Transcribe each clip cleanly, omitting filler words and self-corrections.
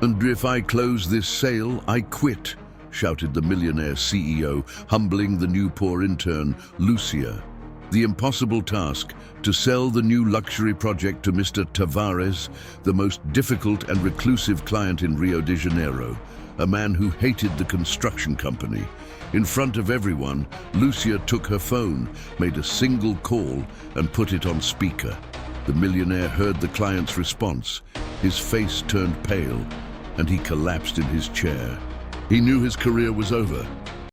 "And if I close this sale, I quit," shouted the millionaire CEO, humbling the new poor intern, Lucia. The impossible task, to sell the new luxury project to Mr. Tavares, the most difficult and reclusive client in Rio de Janeiro, a man who hated the construction company. In front of everyone, Lucia took her phone, made a single call, and put it on speaker. The millionaire heard the client's response. His face turned pale, and he collapsed in his chair. He knew his career was over.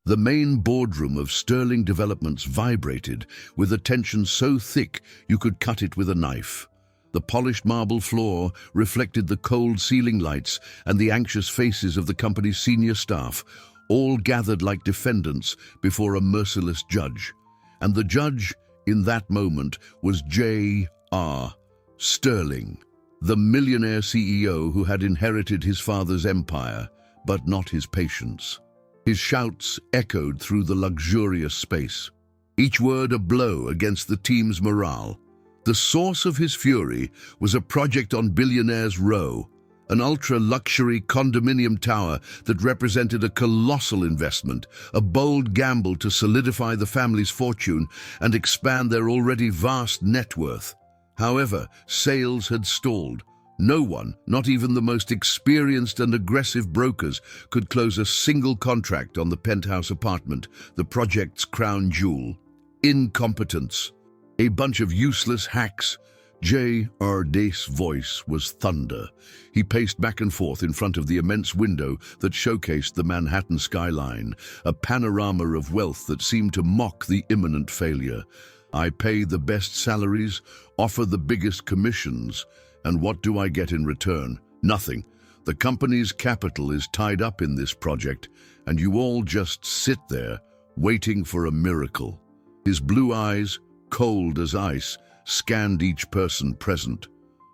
The main boardroom of Sterling Developments vibrated with a tension so thick you could cut it with a knife. The polished marble floor reflected the cold ceiling lights and the anxious faces of the company's senior staff, all gathered like defendants before a merciless judge. And the judge, in that moment, was J.R. Sterling, the millionaire CEO who had inherited his father's empire, but not his patience. His shouts echoed through the luxurious space, each word a blow against the team's morale. The source of his fury was a project on Billionaires Row, an ultra-luxury condominium tower that represented a colossal investment, a bold gamble to solidify the family's fortune and expand their already vast net worth. However, sales had stalled. No one, not even the most experienced and aggressive brokers, could close a single contract on the penthouse apartment, the project's crown jewel. Incompetence. A bunch of useless hacks. J.R. Dace's voice was thunder. He paced back and forth in front of the immense window that showcased the Manhattan skyline, a panorama of wealth that seemed to mock the imminent failure. "I pay the best salaries, offer the biggest commissions, and what do I get in return? Nothing. The company's capital is tied up in this project, and you all just sit there, waiting for a miracle." His blue eyes, cold as ice, scanned each person present.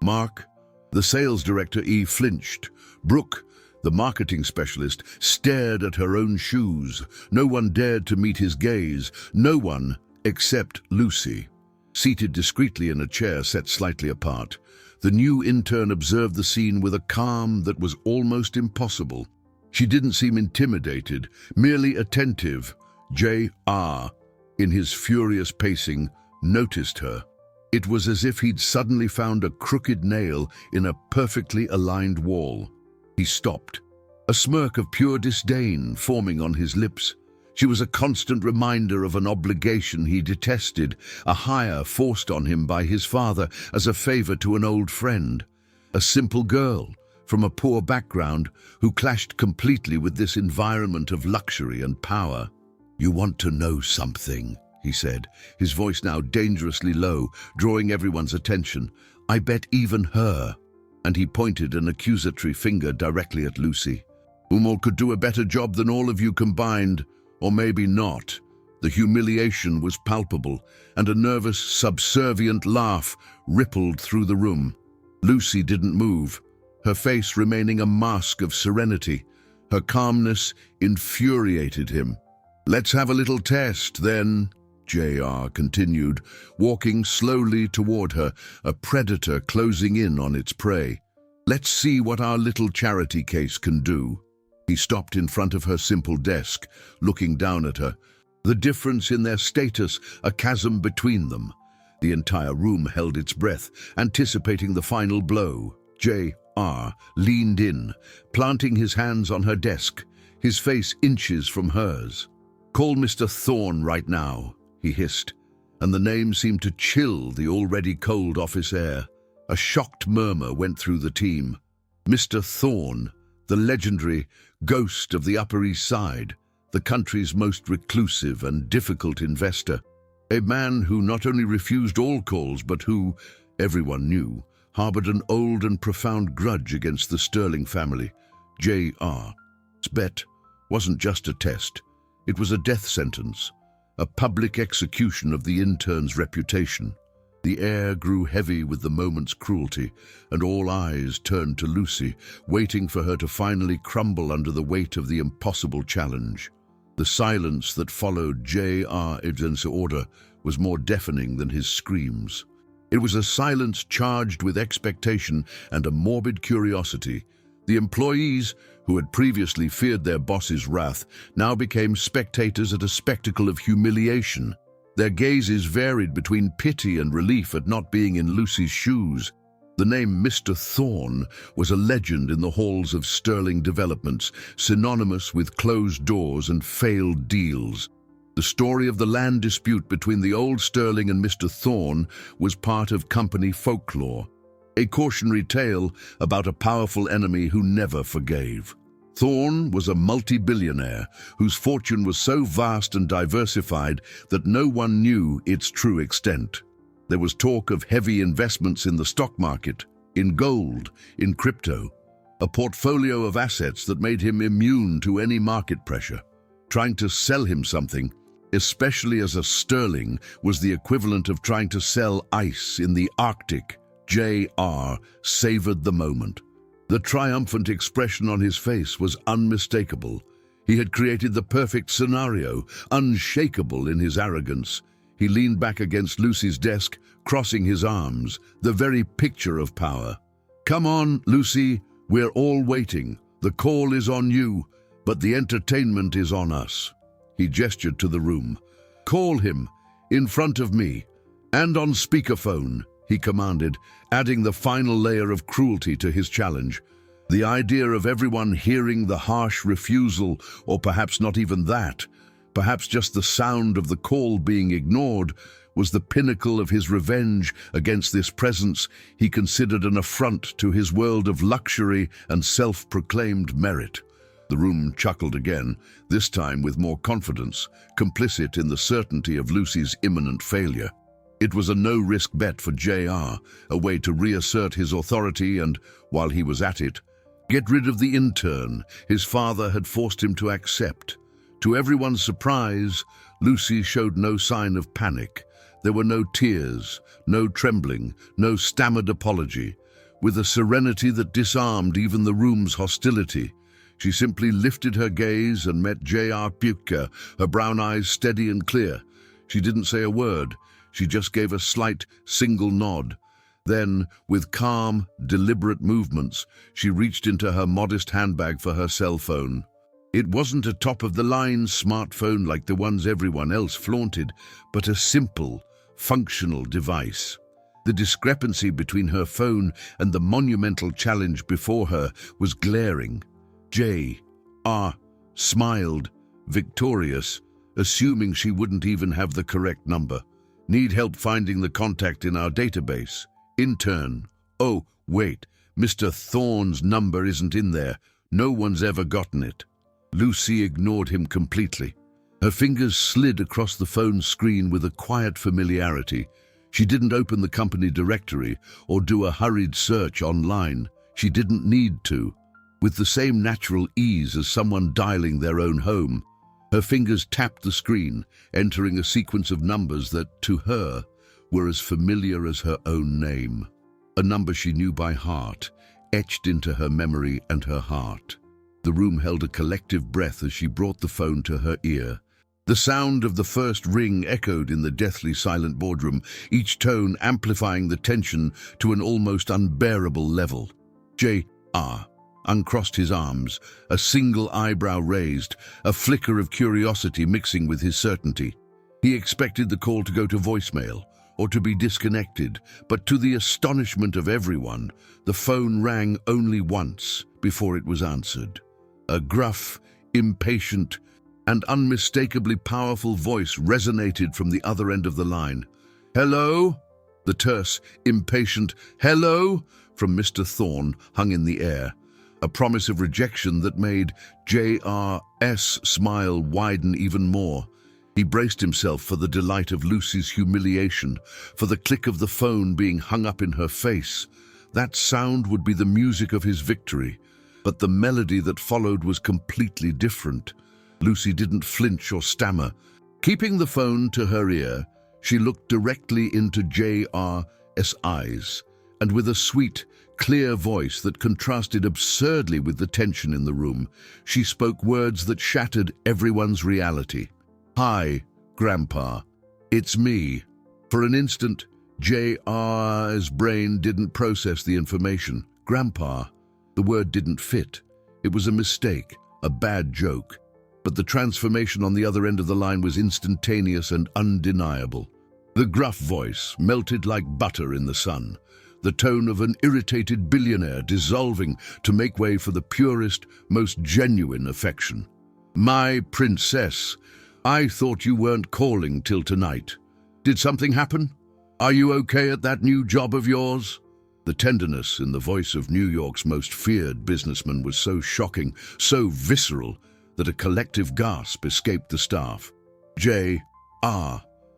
Mark, the sales director, flinched. Brooke, the marketing specialist, stared at her own shoes. No one dared to meet his gaze. No one except Lucy, seated discreetly in a chair set slightly apart. The new intern observed the scene with a calm that was almost impossible. She didn't seem intimidated, merely attentive. J.R., in his furious pacing, noticed her. It was as if he'd suddenly found a crooked nail in a perfectly aligned wall. He stopped, a smirk of pure disdain forming on his lips. She was a constant reminder of an obligation he detested, a hire forced on him by his father as a favor to an old friend. A simple girl from a poor background who clashed completely with this environment of luxury and power. "You want to know something?" he said, his voice now dangerously low, drawing everyone's attention. "I bet even her." And he pointed an accusatory finger directly at Lucy. "Umar could do a better job than all of you combined. Or maybe not." The humiliation was palpable, and a nervous, subservient laugh rippled through the room. Lucy didn't move, her face remaining a mask of serenity. Her calmness infuriated him. "Let's have a little test, then," J.R. continued, walking slowly toward her, a predator closing in on its prey. "Let's see what our little charity case can do." He stopped in front of her simple desk, looking down at her. The difference in their status, a chasm between them. The entire room held its breath, anticipating the final blow. J.R. leaned in, planting his hands on her desk, his face inches from hers. "Call Mr. Thorne right now," he hissed, and the name seemed to chill the already cold office air. A shocked murmur went through the team. Mr. Thorne, the legendary ghost of the Upper East Side, the country's most reclusive and difficult investor. A man who not only refused all calls, but who, everyone knew, harbored an old and profound grudge against the Sterling family. J.R.'s bet wasn't just a test. It was a death sentence, a public execution of the intern's reputation. The air grew heavy with the moment's cruelty, and all eyes turned to Lucy, waiting for her to finally crumble under the weight of the impossible challenge. The silence that followed J.R. Ibsen's order was more deafening than his screams. It was a silence charged with expectation and a morbid curiosity, The employees, who had previously feared their boss's wrath, now became spectators at a spectacle of humiliation. Their gazes varied between pity and relief at not being in Lucy's shoes. The name Mr. Thorne was a legend in the halls of Sterling Developments, synonymous with closed doors and failed deals. The story of the land dispute between the old Sterling and Mr. Thorne was part of company folklore, a cautionary tale about a powerful enemy who never forgave. Thorne was a multi-billionaire whose fortune was so vast and diversified that no one knew its true extent. There was talk of heavy investments in the stock market, in gold, in crypto, a portfolio of assets that made him immune to any market pressure. Trying to sell him something, especially as a sterling, was the equivalent of trying to sell ice in the Arctic. J.R. savored the moment. The triumphant expression on his face was unmistakable. He had created the perfect scenario, unshakable in his arrogance. He leaned back against Lucy's desk, crossing his arms, the very picture of power. "Come on, Lucy, we're all waiting. The call is on you, but the entertainment is on us." He gestured to the room. "Call him, in front of me, and on speakerphone," he commanded, adding the final layer of cruelty to his challenge. The idea of everyone hearing the harsh refusal, or perhaps not even that, perhaps just the sound of the call being ignored, was the pinnacle of his revenge against this presence he considered an affront to his world of luxury and self-proclaimed merit. The room chuckled again, this time with more confidence, complicit in the certainty of Lucy's imminent failure. It was a no-risk bet for J.R., a way to reassert his authority and, while he was at it, get rid of the intern his father had forced him to accept. To everyone's surprise, Lucy showed no sign of panic. There were no tears, no trembling, no stammered apology. With a serenity that disarmed even the room's hostility, she simply lifted her gaze and met J.R. Puka, her brown eyes steady and clear. She didn't say a word. She just gave a slight, single nod. Then, with calm, deliberate movements, she reached into her modest handbag for her cell phone. It wasn't a top-of-the-line smartphone like the ones everyone else flaunted, but a simple, functional device. The discrepancy between her phone and the monumental challenge before her was glaring. J.R. smiled, victorious, assuming she wouldn't even have the correct number. "Need help finding the contact in our database? Intern. Oh, wait, Mr. Thorne's number isn't in there. No one's ever gotten it." Lucy ignored him completely. Her fingers slid across the phone screen with a quiet familiarity. She didn't open the company directory or do a hurried search online. She didn't need to. With the same natural ease as someone dialing their own home, her fingers tapped the screen, entering a sequence of numbers that, to her, were as familiar as her own name. A number she knew by heart, etched into her memory and her heart. The room held a collective breath as she brought the phone to her ear. The sound of the first ring echoed in the deathly silent boardroom, each tone amplifying the tension to an almost unbearable level. J.R. uncrossed his arms, a single eyebrow raised, a flicker of curiosity mixing with his certainty. He expected the call to go to voicemail or to be disconnected, but to the astonishment of everyone, the phone rang only once before it was answered. A gruff, impatient, and unmistakably powerful voice resonated from the other end of the line. "Hello?" The terse, impatient "hello" from Mr. Thorne hung in the air, a promise of rejection that made J.R.'s smile widen even more. He braced himself for the delight of Lucy's humiliation, for the click of the phone being hung up in her face. That sound would be the music of his victory, but the melody that followed was completely different. Lucy didn't flinch or stammer. Keeping the phone to her ear, she looked directly into J.R.'s eyes, and with a sweet, clear voice that contrasted absurdly with the tension in the room, she spoke words that shattered everyone's reality. "Hi, Grandpa. It's me." For an instant, J.R.'s brain didn't process the information. Grandpa. The word didn't fit. It was a mistake, a bad joke. But the transformation on the other end of the line was instantaneous and undeniable. The gruff voice melted like butter in the sun, the tone of an irritated billionaire dissolving to make way for the purest, most genuine affection. "My princess, I thought you weren't calling till tonight. Did something happen? Are you okay at that new job of yours?" The tenderness in the voice of New York's most feared businessman was so shocking, so visceral, that a collective gasp escaped the staff.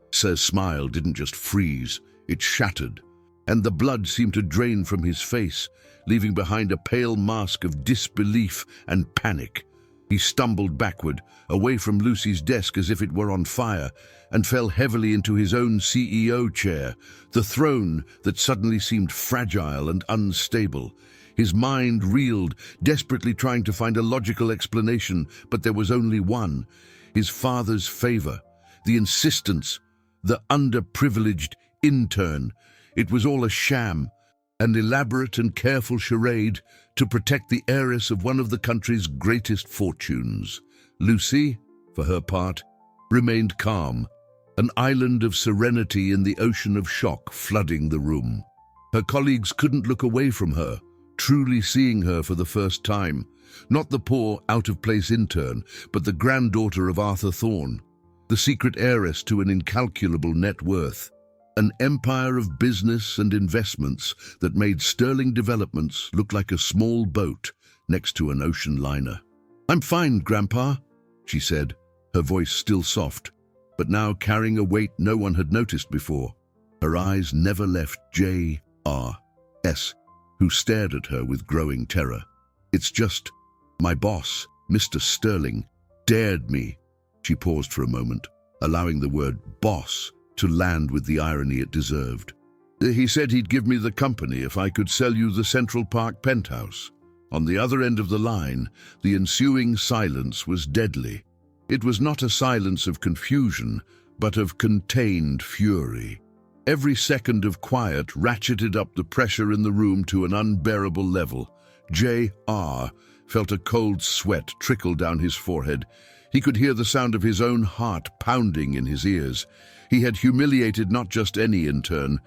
Sir's smile didn't just freeze, it shattered, and the blood seemed to drain from his face, leaving behind a pale mask of disbelief and panic. He stumbled backward, away from Lucy's desk as if it were on fire, and fell heavily into his own CEO chair, the throne that suddenly seemed fragile and unstable. His mind reeled, desperately trying to find a logical explanation, but there was only one: his father's favor, the insistence, the underprivileged intern. It was all a sham, an elaborate and careful charade to protect the heiress of one of the country's greatest fortunes. Lucy, for her part, remained calm, an island of serenity in the ocean of shock flooding the room. Her colleagues couldn't look away from her, truly seeing her for the first time. Not the poor, out-of-place intern, but the granddaughter of Arthur Thorne, the secret heiress to an incalculable net worth. An empire of business and investments that made Sterling Developments look like a small boat next to an ocean liner. "I'm fine, Grandpa," she said, her voice still soft, but now carrying a weight no one had noticed before. Her eyes never left J.R.S., who stared at her with growing terror. "It's just, my boss, Mr. Sterling, dared me." She paused for a moment, allowing the word boss to land with the irony it deserved. "He said he'd give me the company if I could sell you the Central Park penthouse." On the other end of the line, the ensuing silence was deadly. It was not a silence of confusion, but of contained fury. Every second of quiet ratcheted up the pressure in the room to an unbearable level. J.R. felt a cold sweat trickle down his forehead. He could hear the sound of his own heart pounding in his ears. He had humiliated not just any intern,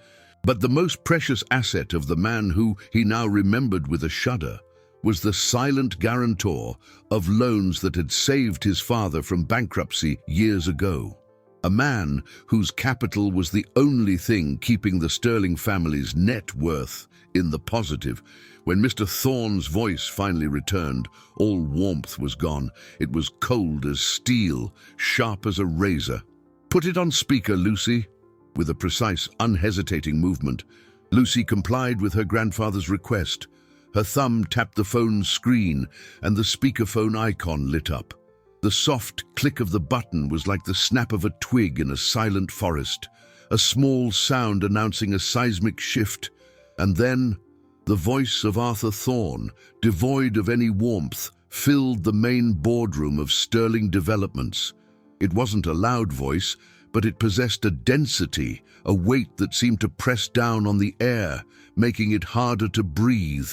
but the most precious asset of the man who, he now remembered with a shudder, was the silent guarantor of loans that had saved his father from bankruptcy years ago. A man whose capital was the only thing keeping the Sterling family's net worth in the positive. When Mr. Thorne's voice finally returned, all warmth was gone. It was cold as steel, sharp as a razor. "Put it on speaker, Lucy." With a precise, unhesitating movement, Lucy complied with her grandfather's request. Her thumb tapped the phone's screen, and the speakerphone icon lit up. The soft click of the button was like the snap of a twig in a silent forest, a small sound announcing a seismic shift. And then, the voice of Arthur Thorne, devoid of any warmth, filled the main boardroom of Sterling Developments. It wasn't a loud voice, but it possessed a density, a weight that seemed to press down on the air, making it harder to breathe.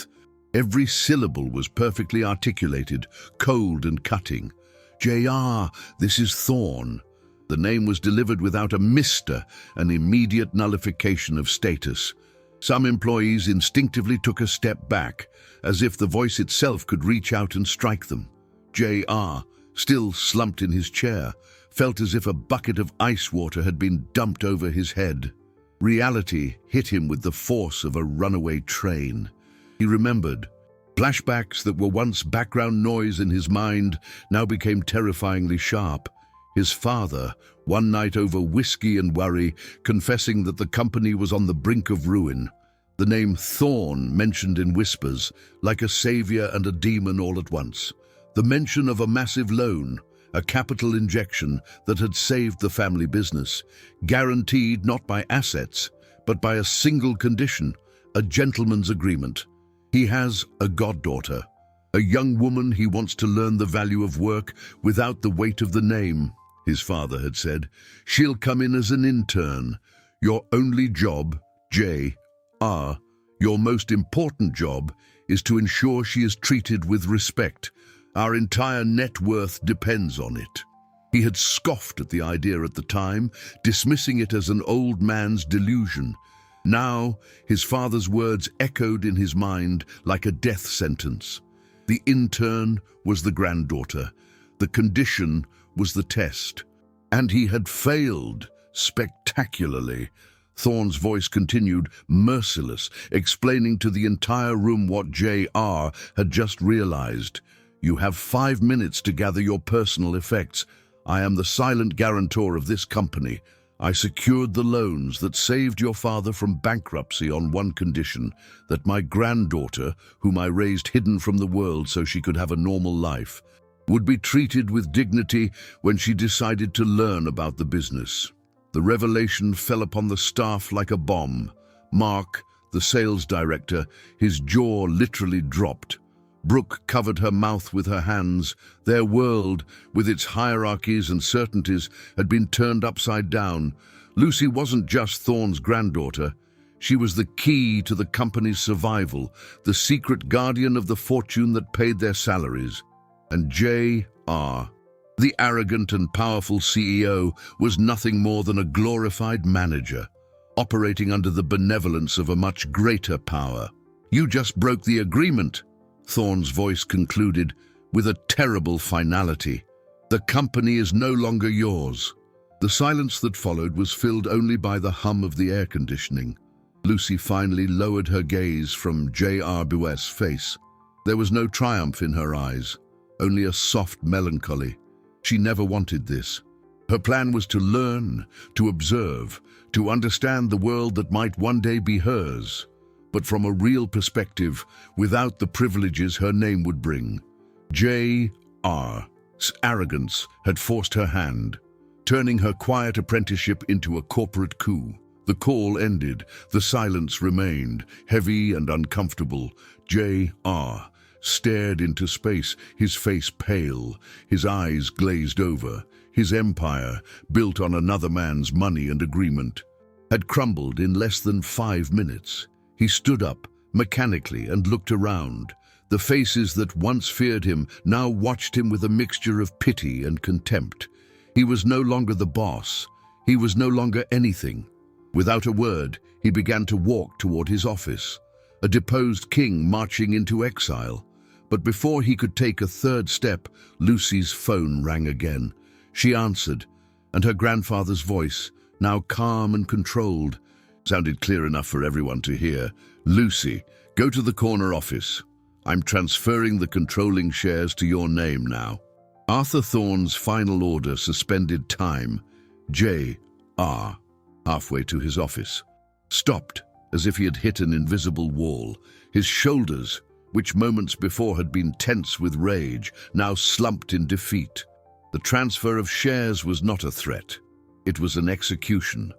Every syllable was perfectly articulated, cold and cutting. "J.R., this is Thorne." The name was delivered without a Mr., an immediate nullification of status. Some employees instinctively took a step back, as if the voice itself could reach out and strike them. J.R., still slumped in his chair, felt as if a bucket of ice water had been dumped over his head. Reality hit him with the force of a runaway train. He remembered. Flashbacks that were once background noise in his mind now became terrifyingly sharp. His father, one night over whiskey and worry, confessing that the company was on the brink of ruin. The name Thorne mentioned in whispers, like a savior and a demon all at once. The mention of a massive loan, a capital injection that had saved the family business, guaranteed not by assets, but by a single condition, a gentleman's agreement. He has a goddaughter, a young woman he wants to learn the value of work without the weight of the name, his father had said. She'll come in as an intern. Your only job, J.R., your most important job, is to ensure she is treated with respect. Our entire net worth depends on it." He had scoffed at the idea at the time, dismissing it as an old man's delusion. Now, his father's words echoed in his mind like a death sentence. The intern was the granddaughter. The condition was the test. And he had failed spectacularly. Thorne's voice continued, merciless, explaining to the entire room what J.R. had just realized. "You have 5 minutes to gather your personal effects. I am the silent guarantor of this company. I secured the loans that saved your father from bankruptcy on one condition, that my granddaughter, whom I raised hidden from the world so she could have a normal life, would be treated with dignity when she decided to learn about the business." The revelation fell upon the staff like a bomb. Mark, the sales director, his jaw literally dropped. Brooke covered her mouth with her hands. Their world, with its hierarchies and certainties, had been turned upside down. Lucy wasn't just Thorne's granddaughter. She was the key to the company's survival, the secret guardian of the fortune that paid their salaries. And J.R., the arrogant and powerful CEO, was nothing more than a glorified manager, operating under the benevolence of a much greater power. "You just broke the agreement," Thorne's voice concluded, with a terrible finality. "The company is no longer yours." The silence that followed was filled only by the hum of the air conditioning. Lucy finally lowered her gaze from J.R. Buess's face. There was no triumph in her eyes, only a soft melancholy. She never wanted this. Her plan was to learn, to observe, to understand the world that might one day be hers, but from a real perspective, without the privileges her name would bring. J.R.'s arrogance had forced her hand, turning her quiet apprenticeship into a corporate coup. The call ended. The silence remained, heavy and uncomfortable. J.R. stared into space, his face pale, his eyes glazed over. His empire, built on another man's money and agreement, had crumbled in less than 5 minutes. He stood up, mechanically, and looked around. The faces that once feared him now watched him with a mixture of pity and contempt. He was no longer the boss. He was no longer anything. Without a word, he began to walk toward his office, a deposed king marching into exile. But before he could take a third step, Lucy's phone rang again. She answered, and her grandfather's voice, now calm and controlled, sounded clear enough for everyone to hear. "Lucy, go to the corner office. I'm transferring the controlling shares to your name now." Arthur Thorne's final order suspended time. J.R., halfway to his office, stopped as if he had hit an invisible wall. His shoulders, which moments before had been tense with rage, now slumped in defeat. The transfer of shares was not a threat. It was an execution.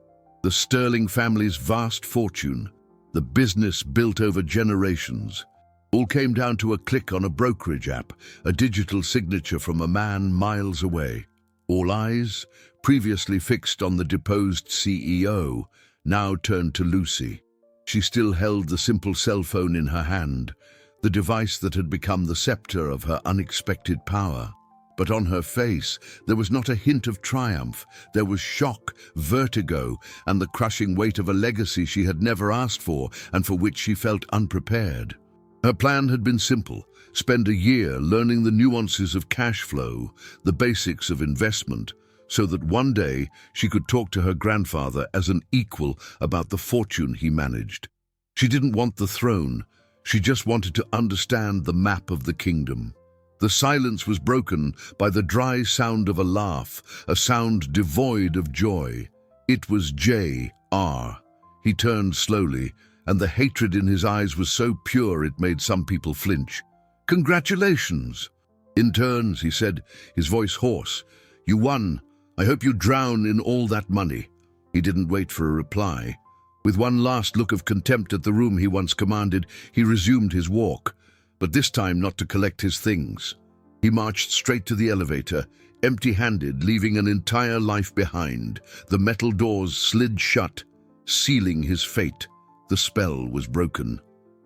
The Sterling family's vast fortune, the business built over generations, all came down to a click on a brokerage app, a digital signature from a man miles away. All eyes, previously fixed on the deposed CEO, now turned to Lucy. She still held the simple cell phone in her hand, the device that had become the scepter of her unexpected power. But on her face, there was not a hint of triumph. There was shock, vertigo, and the crushing weight of a legacy she had never asked for and for which she felt unprepared. Her plan had been simple: spend a year learning the nuances of cash flow, the basics of investment, so that one day she could talk to her grandfather as an equal about the fortune he managed. She didn't want the throne. She just wanted to understand the map of the kingdom. The silence was broken by the dry sound of a laugh, a sound devoid of joy. It was J.R. He turned slowly, and the hatred in his eyes was so pure it made some people flinch. "Congratulations." "Interns," he said, his voice hoarse. "You won. I hope you drown in all that money." He didn't wait for a reply. With one last look of contempt at the room he once commanded, he resumed his walk, but this time not to collect his things. He marched straight to the elevator, empty-handed, leaving an entire life behind. The metal doors slid shut, sealing his fate. The spell was broken.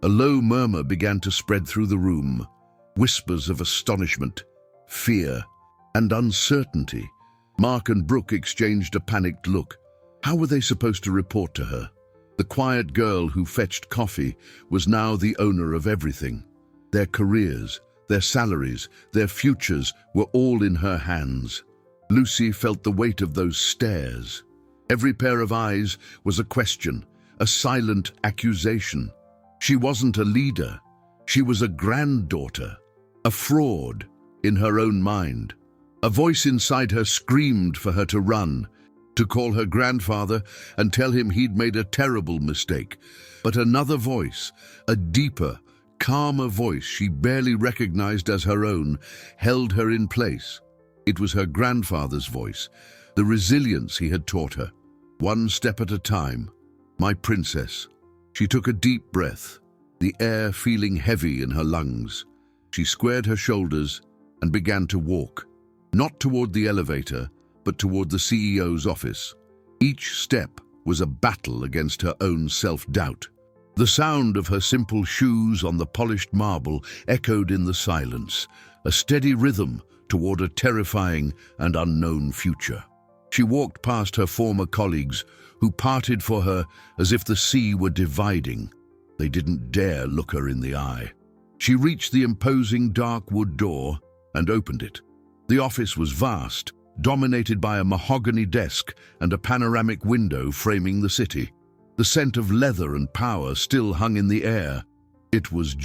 A low murmur began to spread through the room, whispers of astonishment, fear, and uncertainty. Mark and Brooke exchanged a panicked look. How were they supposed to report to her? The quiet girl who fetched coffee was now the owner of everything. Their careers, their salaries, their futures were all in her hands. Lucy felt the weight of those stares. Every pair of eyes was a question, a silent accusation. She wasn't a leader. She was a granddaughter, a fraud in her own mind. A voice inside her screamed for her to run, to call her grandfather and tell him he'd made a terrible mistake. But another voice, a deeper, calmer voice she barely recognized as her own, held her in place. It was her grandfather's voice, the resilience he had taught her. One step at a time. My princess. She took a deep breath, the air feeling heavy in her lungs. She squared her shoulders and began to walk, not toward the elevator, but toward the CEO's office. Each step was a battle against her own self-doubt. The sound of her simple shoes on the polished marble echoed in the silence, a steady rhythm toward a terrifying and unknown future. She walked past her former colleagues, who parted for her as if the sea were dividing. They didn't dare look her in the eye. She reached the imposing dark wood door and opened it. The office was vast, dominated by a mahogany desk and a panoramic window framing the city. The scent of leather and power still hung in the air. It was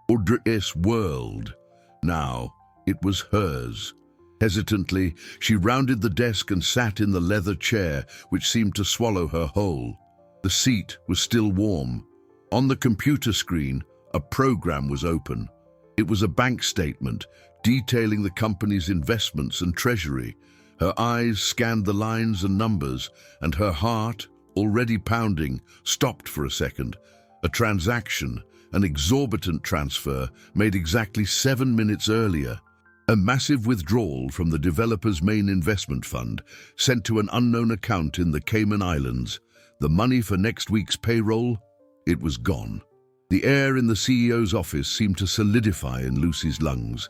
Audrey's world. Now it was hers. Hesitantly, she rounded the desk and sat in the leather chair, which seemed to swallow her whole. The seat was still warm. On the computer screen, a program was open. It was a bank statement detailing the company's investments and treasury. Her eyes scanned the lines and numbers, and her heart, already pounding, stopped for a second. A transaction, an exorbitant transfer, made exactly 7 minutes earlier. A massive withdrawal from the developer's main investment fund, sent to an unknown account in the Cayman Islands. The money for next week's payroll, it was gone. The air in the CEO's office seemed to solidify in Lucy's lungs.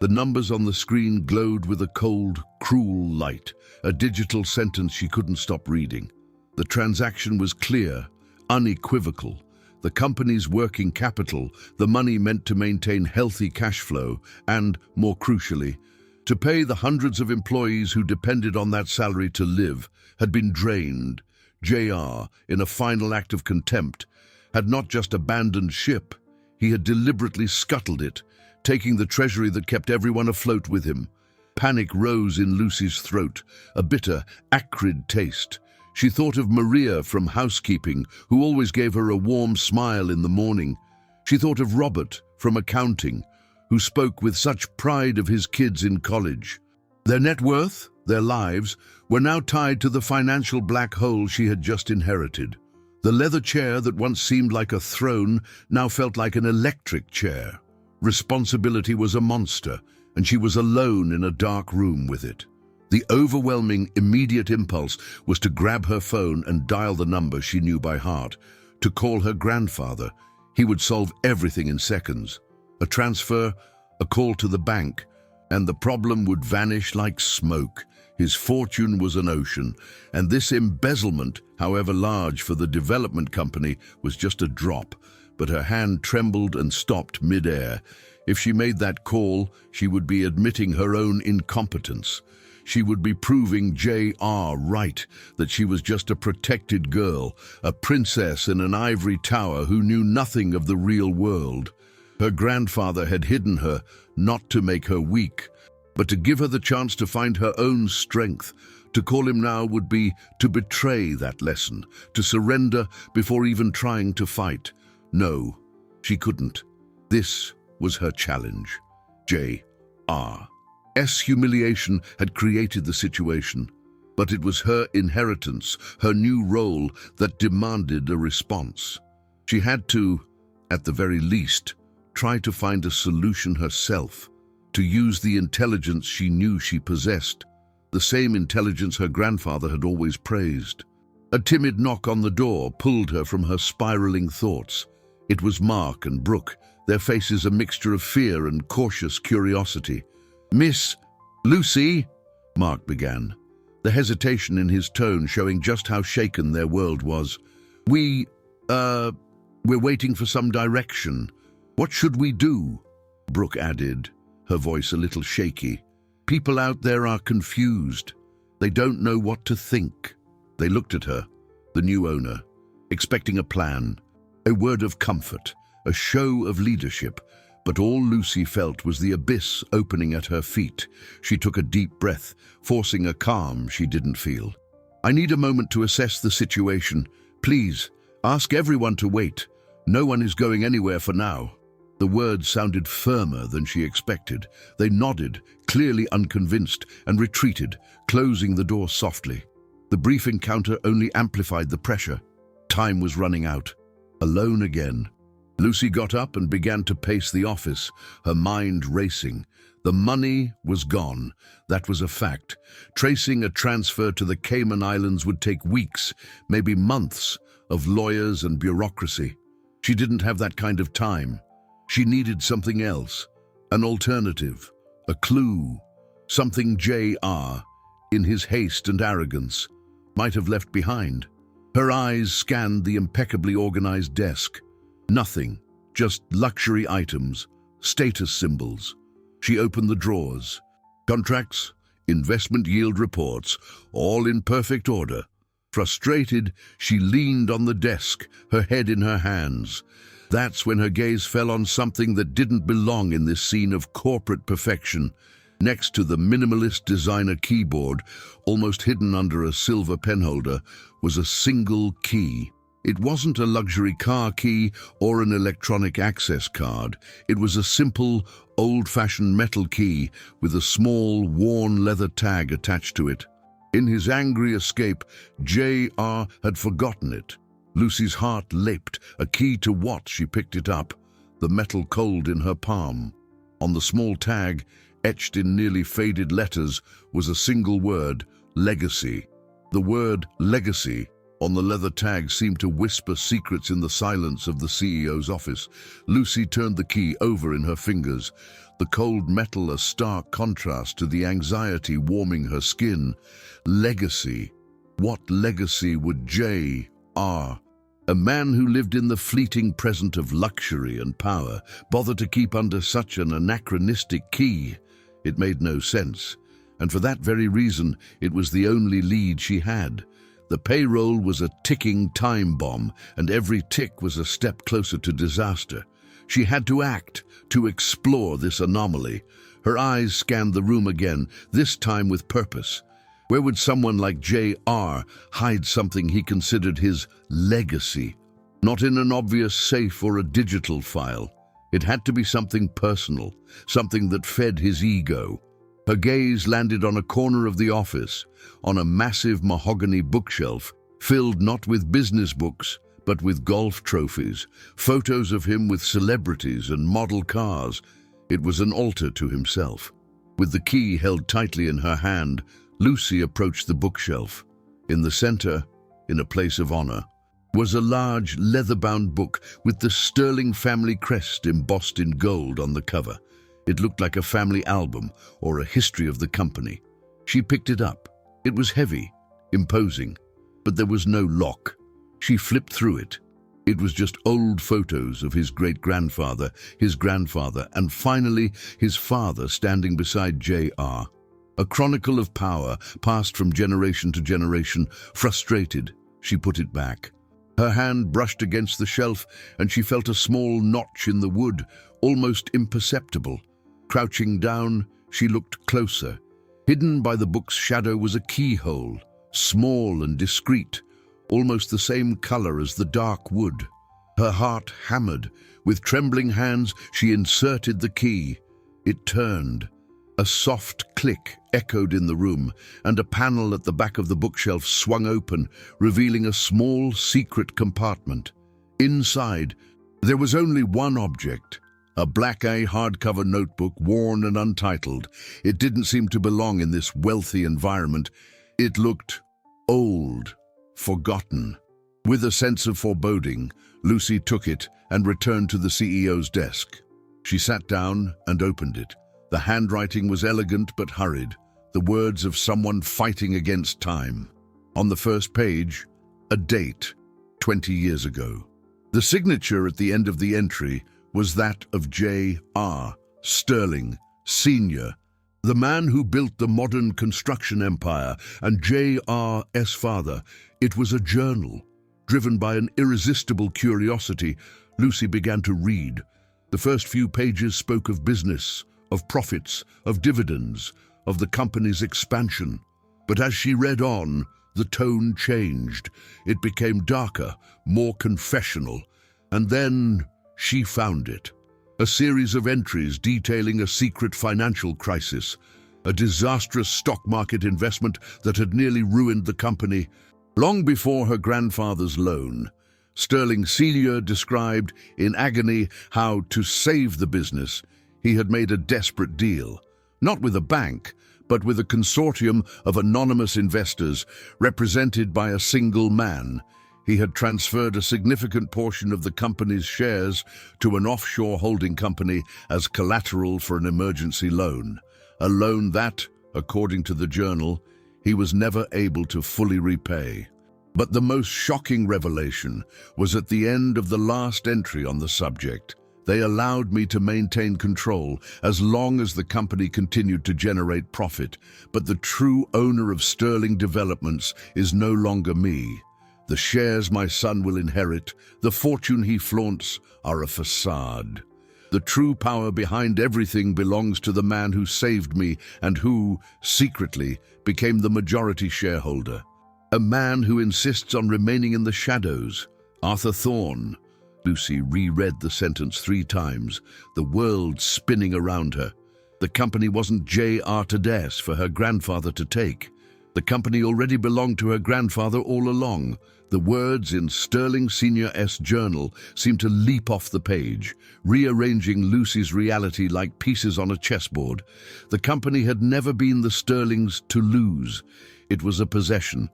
The numbers on the screen glowed with a cold, cruel light, a digital sentence she couldn't stop reading. The transaction was clear, unequivocal. The company's working capital, the money meant to maintain healthy cash flow, and, more crucially, to pay the hundreds of employees who depended on that salary to live, had been drained. JR, in a final act of contempt, had not just abandoned ship, he had deliberately scuttled it, taking the treasury that kept everyone afloat with him. Panic rose in Lucy's throat, a bitter, acrid taste. She thought of Maria from housekeeping, who always gave her a warm smile in the morning. She thought of Robert from accounting, who spoke with such pride of his kids in college. Their net worth, their lives, were now tied to the financial black hole she had just inherited. The leather chair that once seemed like a throne now felt like an electric chair. Responsibility was a monster, and she was alone in a dark room with it. The overwhelming, immediate impulse was to grab her phone and dial the number she knew by heart, to call her grandfather. He would solve everything in seconds. A transfer, a call to the bank, and the problem would vanish like smoke. His fortune was an ocean, and this embezzlement, however large for the development company, was just a drop. But her hand trembled and stopped mid-air. If she made that call, she would be admitting her own incompetence. She would be proving JR right, that she was just a protected girl, a princess in an ivory tower who knew nothing of the real world. Her grandfather had hidden her, not to make her weak, but to give her the chance to find her own strength. To call him now would be to betray that lesson, to surrender before even trying to fight. No, she couldn't. This was her challenge. JR's humiliation had created the situation, but it was her inheritance, her new role, that demanded a response. She had to, at the very least, try to find a solution herself, to use the intelligence she knew she possessed, the same intelligence her grandfather had always praised. A timid knock on the door pulled her from her spiraling thoughts. It was Mark and Brooke, their faces a mixture of fear and cautious curiosity. "Miss Lucy," Mark began, the hesitation in his tone showing just how shaken their world was. We're waiting for some direction. What should we do?" Brooke added, her voice a little shaky. "People out there are confused. They don't know what to think." They looked at her, the new owner, expecting a plan, a word of comfort, a show of leadership, but all Lucy felt was the abyss opening at her feet. She took a deep breath, forcing a calm she didn't feel. "I need a moment to assess the situation. Please, ask everyone to wait. No one is going anywhere for now." The words sounded firmer than she expected. They nodded, clearly unconvinced, and retreated, closing the door softly. The brief encounter only amplified the pressure. Time was running out. Alone again. Lucy got up and began to pace the office, her mind racing. The money was gone. That was a fact. Tracing a transfer to the Cayman Islands would take weeks, maybe months, of lawyers and bureaucracy. She didn't have that kind of time. She needed something else, an alternative, a clue, something J.R., in his haste and arrogance, might have left behind. Her eyes scanned the impeccably organized desk. Nothing, just luxury items, status symbols. She opened the drawers. Contracts, investment yield reports, all in perfect order. Frustrated, she leaned on the desk, her head in her hands. That's when her gaze fell on something that didn't belong in this scene of corporate perfection. Next to the minimalist designer keyboard, almost hidden under a silver penholder, was a single key. It wasn't a luxury car key or an electronic access card. It was a simple, old-fashioned metal key with a small, worn leather tag attached to it. In his angry escape, J.R. had forgotten it. Lucy's heart leaped. A key to what? She picked it up, the metal cold in her palm. On the small tag, etched in nearly faded letters, was a single word, legacy. The word legacy on the leather tag seemed to whisper secrets in the silence of the CEO's office. Lucy turned the key over in her fingers, the cold metal a stark contrast to the anxiety warming her skin. Legacy. What legacy would J.R., a man who lived in the fleeting present of luxury and power, bother to keep under such an anachronistic key? It made no sense, and for that very reason, it was the only lead she had. The payroll was a ticking time bomb, and every tick was a step closer to disaster. She had to act, to explore this anomaly. Her eyes scanned the room again, this time with purpose. Where would someone like J.R. hide something he considered his legacy? Not in an obvious safe or a digital file. It had to be something personal, something that fed his ego. Her gaze landed on a corner of the office, on a massive mahogany bookshelf, filled not with business books, but with golf trophies, photos of him with celebrities and model cars. It was an altar to himself. With the key held tightly in her hand, Lucy approached the bookshelf. In the center, in a place of honor, was a large leather-bound book with the Sterling family crest embossed in gold on the cover. It looked like a family album or a history of the company. She picked it up. It was heavy, imposing, but there was no lock. She flipped through it. It was just old photos of his great-grandfather, his grandfather, and finally his father standing beside J.R. A chronicle of power passed from generation to generation. Frustrated, she put it back. Her hand brushed against the shelf, and she felt a small notch in the wood, almost imperceptible. Crouching down, she looked closer. Hidden by the book's shadow was a keyhole, small and discreet, almost the same color as the dark wood. Her heart hammered. With trembling hands, she inserted the key. It turned. A soft click echoed in the room, and a panel at the back of the bookshelf swung open, revealing a small, secret compartment. Inside, there was only one object, a black hardcover notebook, worn and untitled. It didn't seem to belong in this wealthy environment. It looked old, forgotten. With a sense of foreboding, Lucy took it and returned to the CEO's desk. She sat down and opened it. The handwriting was elegant but hurried, the words of someone fighting against time. On the first page, a date, 20 years ago. The signature at the end of the entry was that of J.R. Sterling, Sr., the man who built the modern construction empire, and J.R.'s father. It was a journal. Driven by an irresistible curiosity, Lucy began to read. The first few pages spoke of business, of profits, of dividends, of the company's expansion. But as she read on, the tone changed. It became darker, more confessional. And then she found it. A series of entries detailing a secret financial crisis, a disastrous stock market investment that had nearly ruined the company. Long before her grandfather's loan, Sterling Sr. described in agony how, to save the business, he had made a desperate deal, not with a bank, but with a consortium of anonymous investors represented by a single man. He had transferred a significant portion of the company's shares to an offshore holding company as collateral for an emergency loan, a loan that, according to the journal, he was never able to fully repay. But the most shocking revelation was at the end of the last entry on the subject. They allowed me to maintain control as long as the company continued to generate profit, but the true owner of Sterling Developments is no longer me. The shares my son will inherit, the fortune he flaunts, are a facade. The true power behind everything belongs to the man who saved me and who, secretly, became the majority shareholder. A man who insists on remaining in the shadows. Arthur Thorne. Lucy reread the sentence 3 times, the world spinning around her. The company wasn't J.R. Tedeschi for her grandfather to take. The company already belonged to her grandfather all along. The words in Sterling Sr.'s journal seemed to leap off the page, rearranging Lucy's reality like pieces on a chessboard. The company had never been the Sterlings to lose. It was a possession,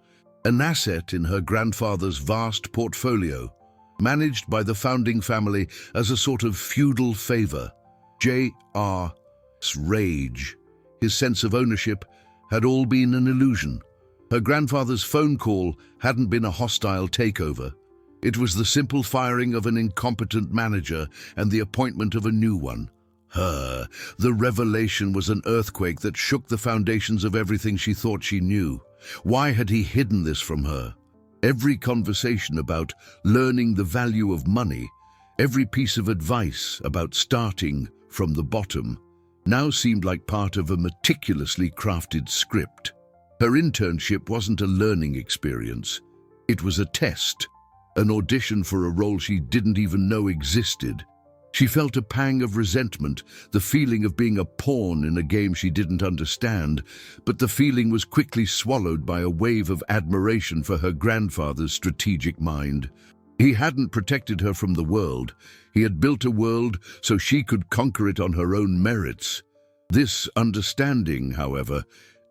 an asset in her grandfather's vast portfolio, managed by the founding family as a sort of feudal favor. J.R.'s rage, his sense of ownership, had all been an illusion. Her grandfather's phone call hadn't been a hostile takeover. It was the simple firing of an incompetent manager and the appointment of a new one. Her. The revelation was an earthquake that shook the foundations of everything she thought she knew. Why had he hidden this from her? Every conversation about learning the value of money, every piece of advice about starting from the bottom, now seemed like part of a meticulously crafted script. Her internship wasn't a learning experience. It was a test, an audition for a role she didn't even know existed. She felt a pang of resentment, the feeling of being a pawn in a game she didn't understand, but the feeling was quickly swallowed by a wave of admiration for her grandfather's strategic mind. He hadn't protected her from the world. He had built a world so she could conquer it on her own merits. This understanding, however,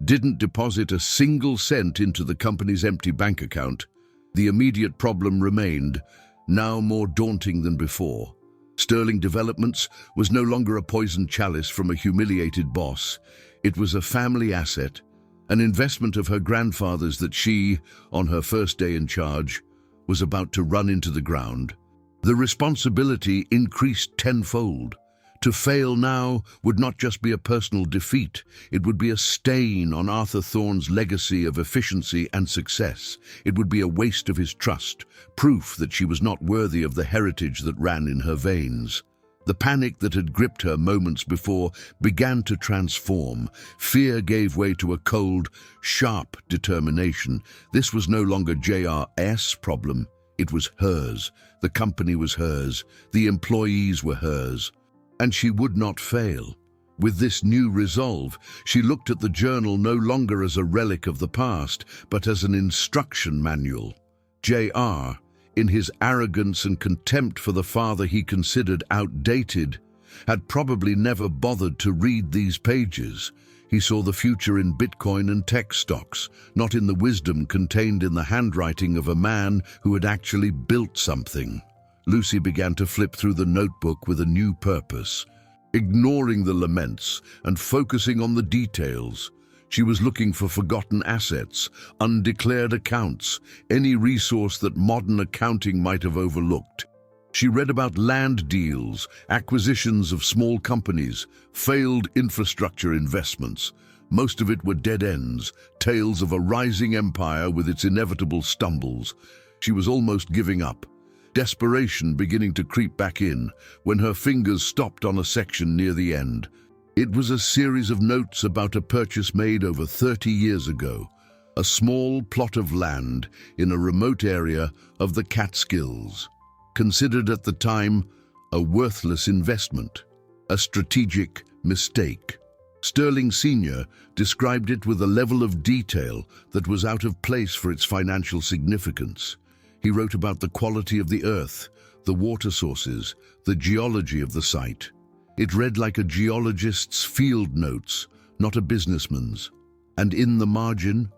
didn't deposit a single cent into the company's empty bank account. The immediate problem remained, now more daunting than before. Sterling Developments was no longer a poisoned chalice from a humiliated boss. It was a family asset, an investment of her grandfather's that she, on her first day in charge, was about to run into the ground. The responsibility increased tenfold. To fail now would not just be a personal defeat, it would be a stain on Arthur Thorne's legacy of efficiency and success. It would be a waste of his trust, proof that she was not worthy of the heritage that ran in her veins. The panic that had gripped her moments before began to transform. Fear gave way to a cold, sharp determination. This was no longer JR's problem. It was hers. The company was hers. The employees were hers. And she would not fail. With this new resolve, she looked at the journal no longer as a relic of the past, but as an instruction manual. J.R., in his arrogance and contempt for the father he considered outdated, had probably never bothered to read these pages. He saw the future in Bitcoin and tech stocks, not in the wisdom contained in the handwriting of a man who had actually built something. Lucy began to flip through the notebook with a new purpose. Ignoring the laments and focusing on the details, she was looking for forgotten assets, undeclared accounts, any resource that modern accounting might have overlooked. She read about land deals, acquisitions of small companies, failed infrastructure investments. Most of it were dead ends, tales of a rising empire with its inevitable stumbles. She was almost giving up, desperation beginning to creep back in when her fingers stopped on a section near the end. It was a series of notes about a purchase made over 30 years ago, a small plot of land in a remote area of the Catskills. Considered at the time a worthless investment, a strategic mistake. Sterling Sr. described it with a level of detail that was out of place for its financial significance. He wrote about the quality of the earth, the water sources, the geology of the site. It read like a geologist's field notes, not a businessman's. And in the margin,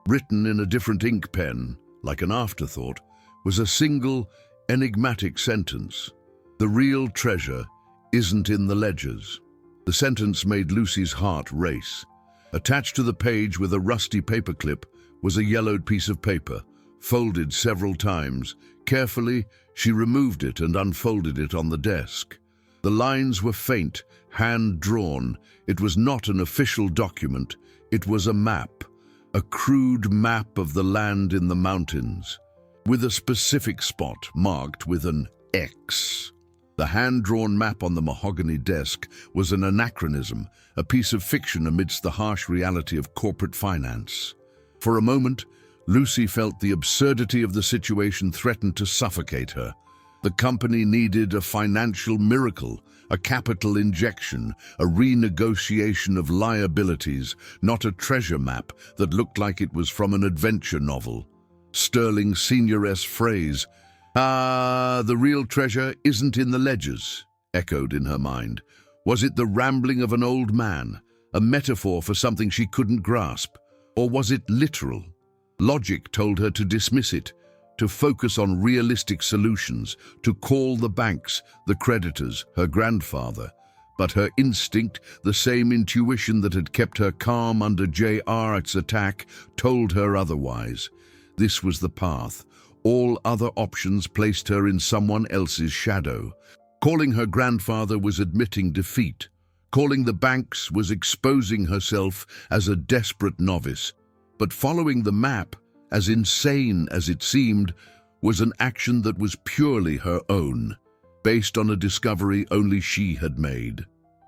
written in a different ink pen, like an afterthought, was a single, enigmatic sentence. The real treasure isn't in the ledgers. The sentence made Lucy's heart race. Attached to the page with a rusty paperclip was a yellowed piece of paper, folded several times. Carefully, she removed it and unfolded it on the desk. The lines were faint, hand-drawn. It was not an official document. It was a map, a crude map of the land in the mountains, with a specific spot marked with an X. The hand-drawn map on the mahogany desk was an anachronism, a piece of fiction amidst the harsh reality of corporate finance. For a moment, Lucy felt the absurdity of the situation threatened to suffocate her. The company needed a financial miracle, a capital injection, a renegotiation of liabilities, not a treasure map that looked like it was from an adventure novel. Sterling Sr.'s phrase, the real treasure isn't in the ledgers," echoed in her mind. Was it the rambling of an old man, a metaphor for something she couldn't grasp? Or was it literal? Logic told her to dismiss it, to focus on realistic solutions, to call the banks, the creditors, her grandfather. But her instinct, the same intuition that had kept her calm under J.R.'s attack, told her otherwise. This was the path. All other options placed her in someone else's shadow. Calling her grandfather was admitting defeat. Calling the banks was exposing herself as a desperate novice. But following the map, as insane as it seemed, was an action that was purely her own, based on a discovery only she had made.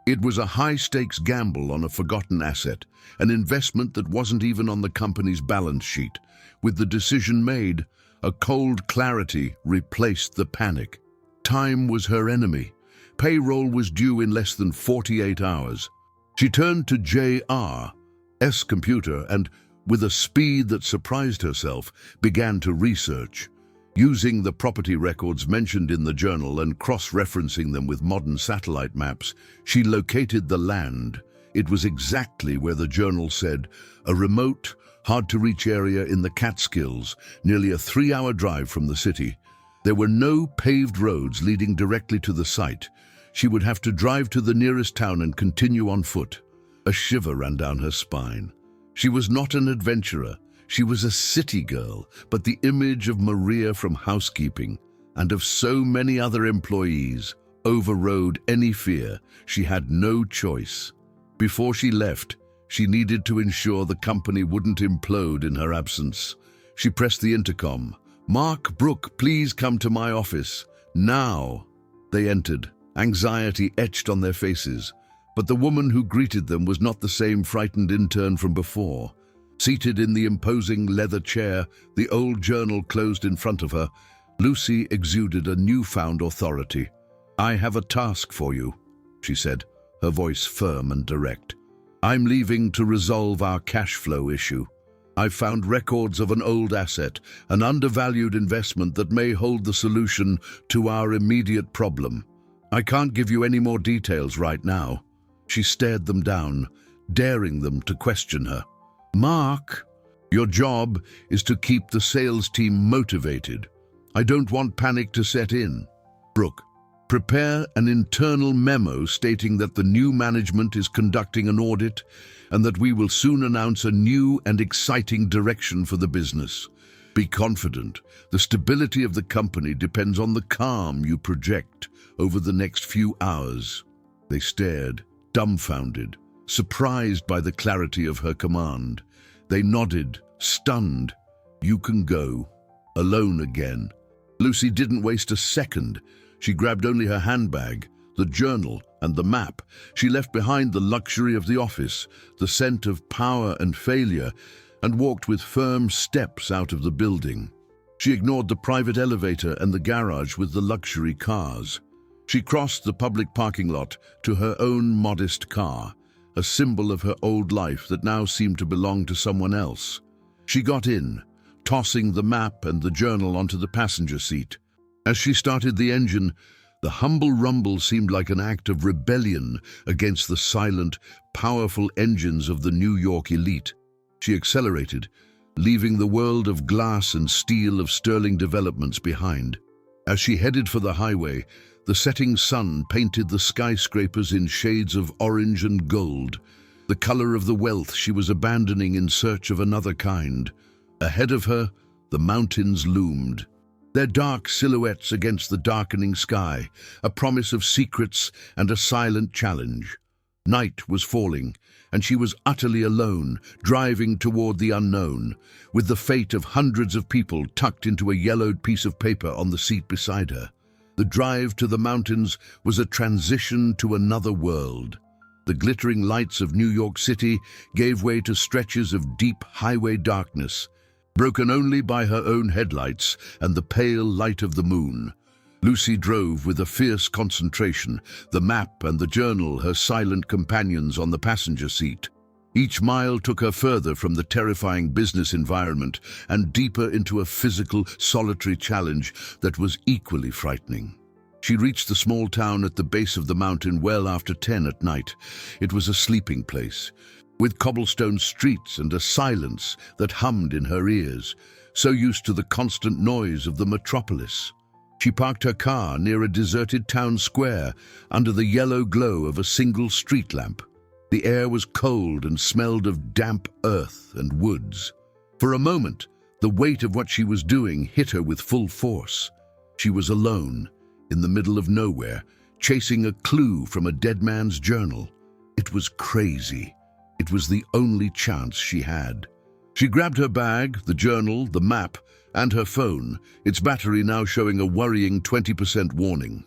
It was a high-stakes gamble on a forgotten asset, an investment that wasn't even on the company's balance sheet. With the decision made, a cold clarity replaced the panic. Time was her enemy. Payroll was due in less than 48 hours. She turned to J.R.'s computer and, with a speed that surprised herself, began to research. Using the property records mentioned in the journal and cross-referencing them with modern satellite maps, she located the land. It was exactly where the journal said, a remote, hard-to-reach area in the Catskills, nearly a 3-hour drive from the city. There were no paved roads leading directly to the site. She would have to drive to the nearest town and continue on foot. A shiver ran down her spine. She was not an adventurer. She was a city girl, but the image of Maria from housekeeping and of so many other employees overrode any fear. She had no choice. Before she left, she needed to ensure the company wouldn't implode in her absence. She pressed the intercom. "Mark, Brooke, please come to my office. Now." They entered, anxiety etched on their faces. But the woman who greeted them was not the same frightened intern from before. Seated in the imposing leather chair, the old journal closed in front of her, Lucy exuded a newfound authority. "I have a task for you," she said, her voice firm and direct. "I'm leaving to resolve our cash flow issue. I've found records of an old asset, an undervalued investment that may hold the solution to our immediate problem. I can't give you any more details right now." She stared them down, daring them to question her. "Mark, your job is to keep the sales team motivated. I don't want panic to set in." "Brooke, prepare an internal memo stating that the new management is conducting an audit and that we will soon announce a new and exciting direction for the business. Be confident. The stability of the company depends on the calm you project over the next few hours." They stared, dumbfounded, surprised by the clarity of her command. They nodded, stunned. "You can go." Alone again. Lucy didn't waste a second. She grabbed only her handbag, the journal, and the map. She left behind the luxury of the office, the scent of power and failure, and walked with firm steps out of the building. She ignored the private elevator and the garage with the luxury cars. She crossed the public parking lot to her own modest car, a symbol of her old life that now seemed to belong to someone else. She got in, tossing the map and the journal onto the passenger seat. As she started the engine, the humble rumble seemed like an act of rebellion against the silent, powerful engines of the New York elite. She accelerated, leaving the world of glass and steel of sterling developments behind. As she headed for the highway, the setting sun painted the skyscrapers in shades of orange and gold, the color of the wealth she was abandoning in search of another kind. Ahead of her, the mountains loomed, their dark silhouettes against the darkening sky, a promise of secrets and a silent challenge. Night was falling, and she was utterly alone, driving toward the unknown, with the fate of hundreds of people tucked into a yellowed piece of paper on the seat beside her. The drive to the mountains was a transition to another world. The glittering lights of New York City gave way to stretches of deep highway darkness, broken only by her own headlights and the pale light of the moon. Lucy drove with a fierce concentration, the map and the journal her silent companions on the passenger seat. Each mile took her further from the terrifying business environment and deeper into a physical, solitary challenge that was equally frightening. She reached the small town at the base of the mountain well after 10 at night. It was a sleeping place, with cobblestone streets and a silence that hummed in her ears, so used to the constant noise of the metropolis. She parked her car near a deserted town square under the yellow glow of a single street lamp. The air was cold and smelled of damp earth and woods. For a moment, the weight of what she was doing hit her with full force. She was alone, in the middle of nowhere, chasing a clue from a dead man's journal. It was crazy. It was the only chance she had. She grabbed her bag, the journal, the map, and her phone, its battery now showing a worrying 20% warning.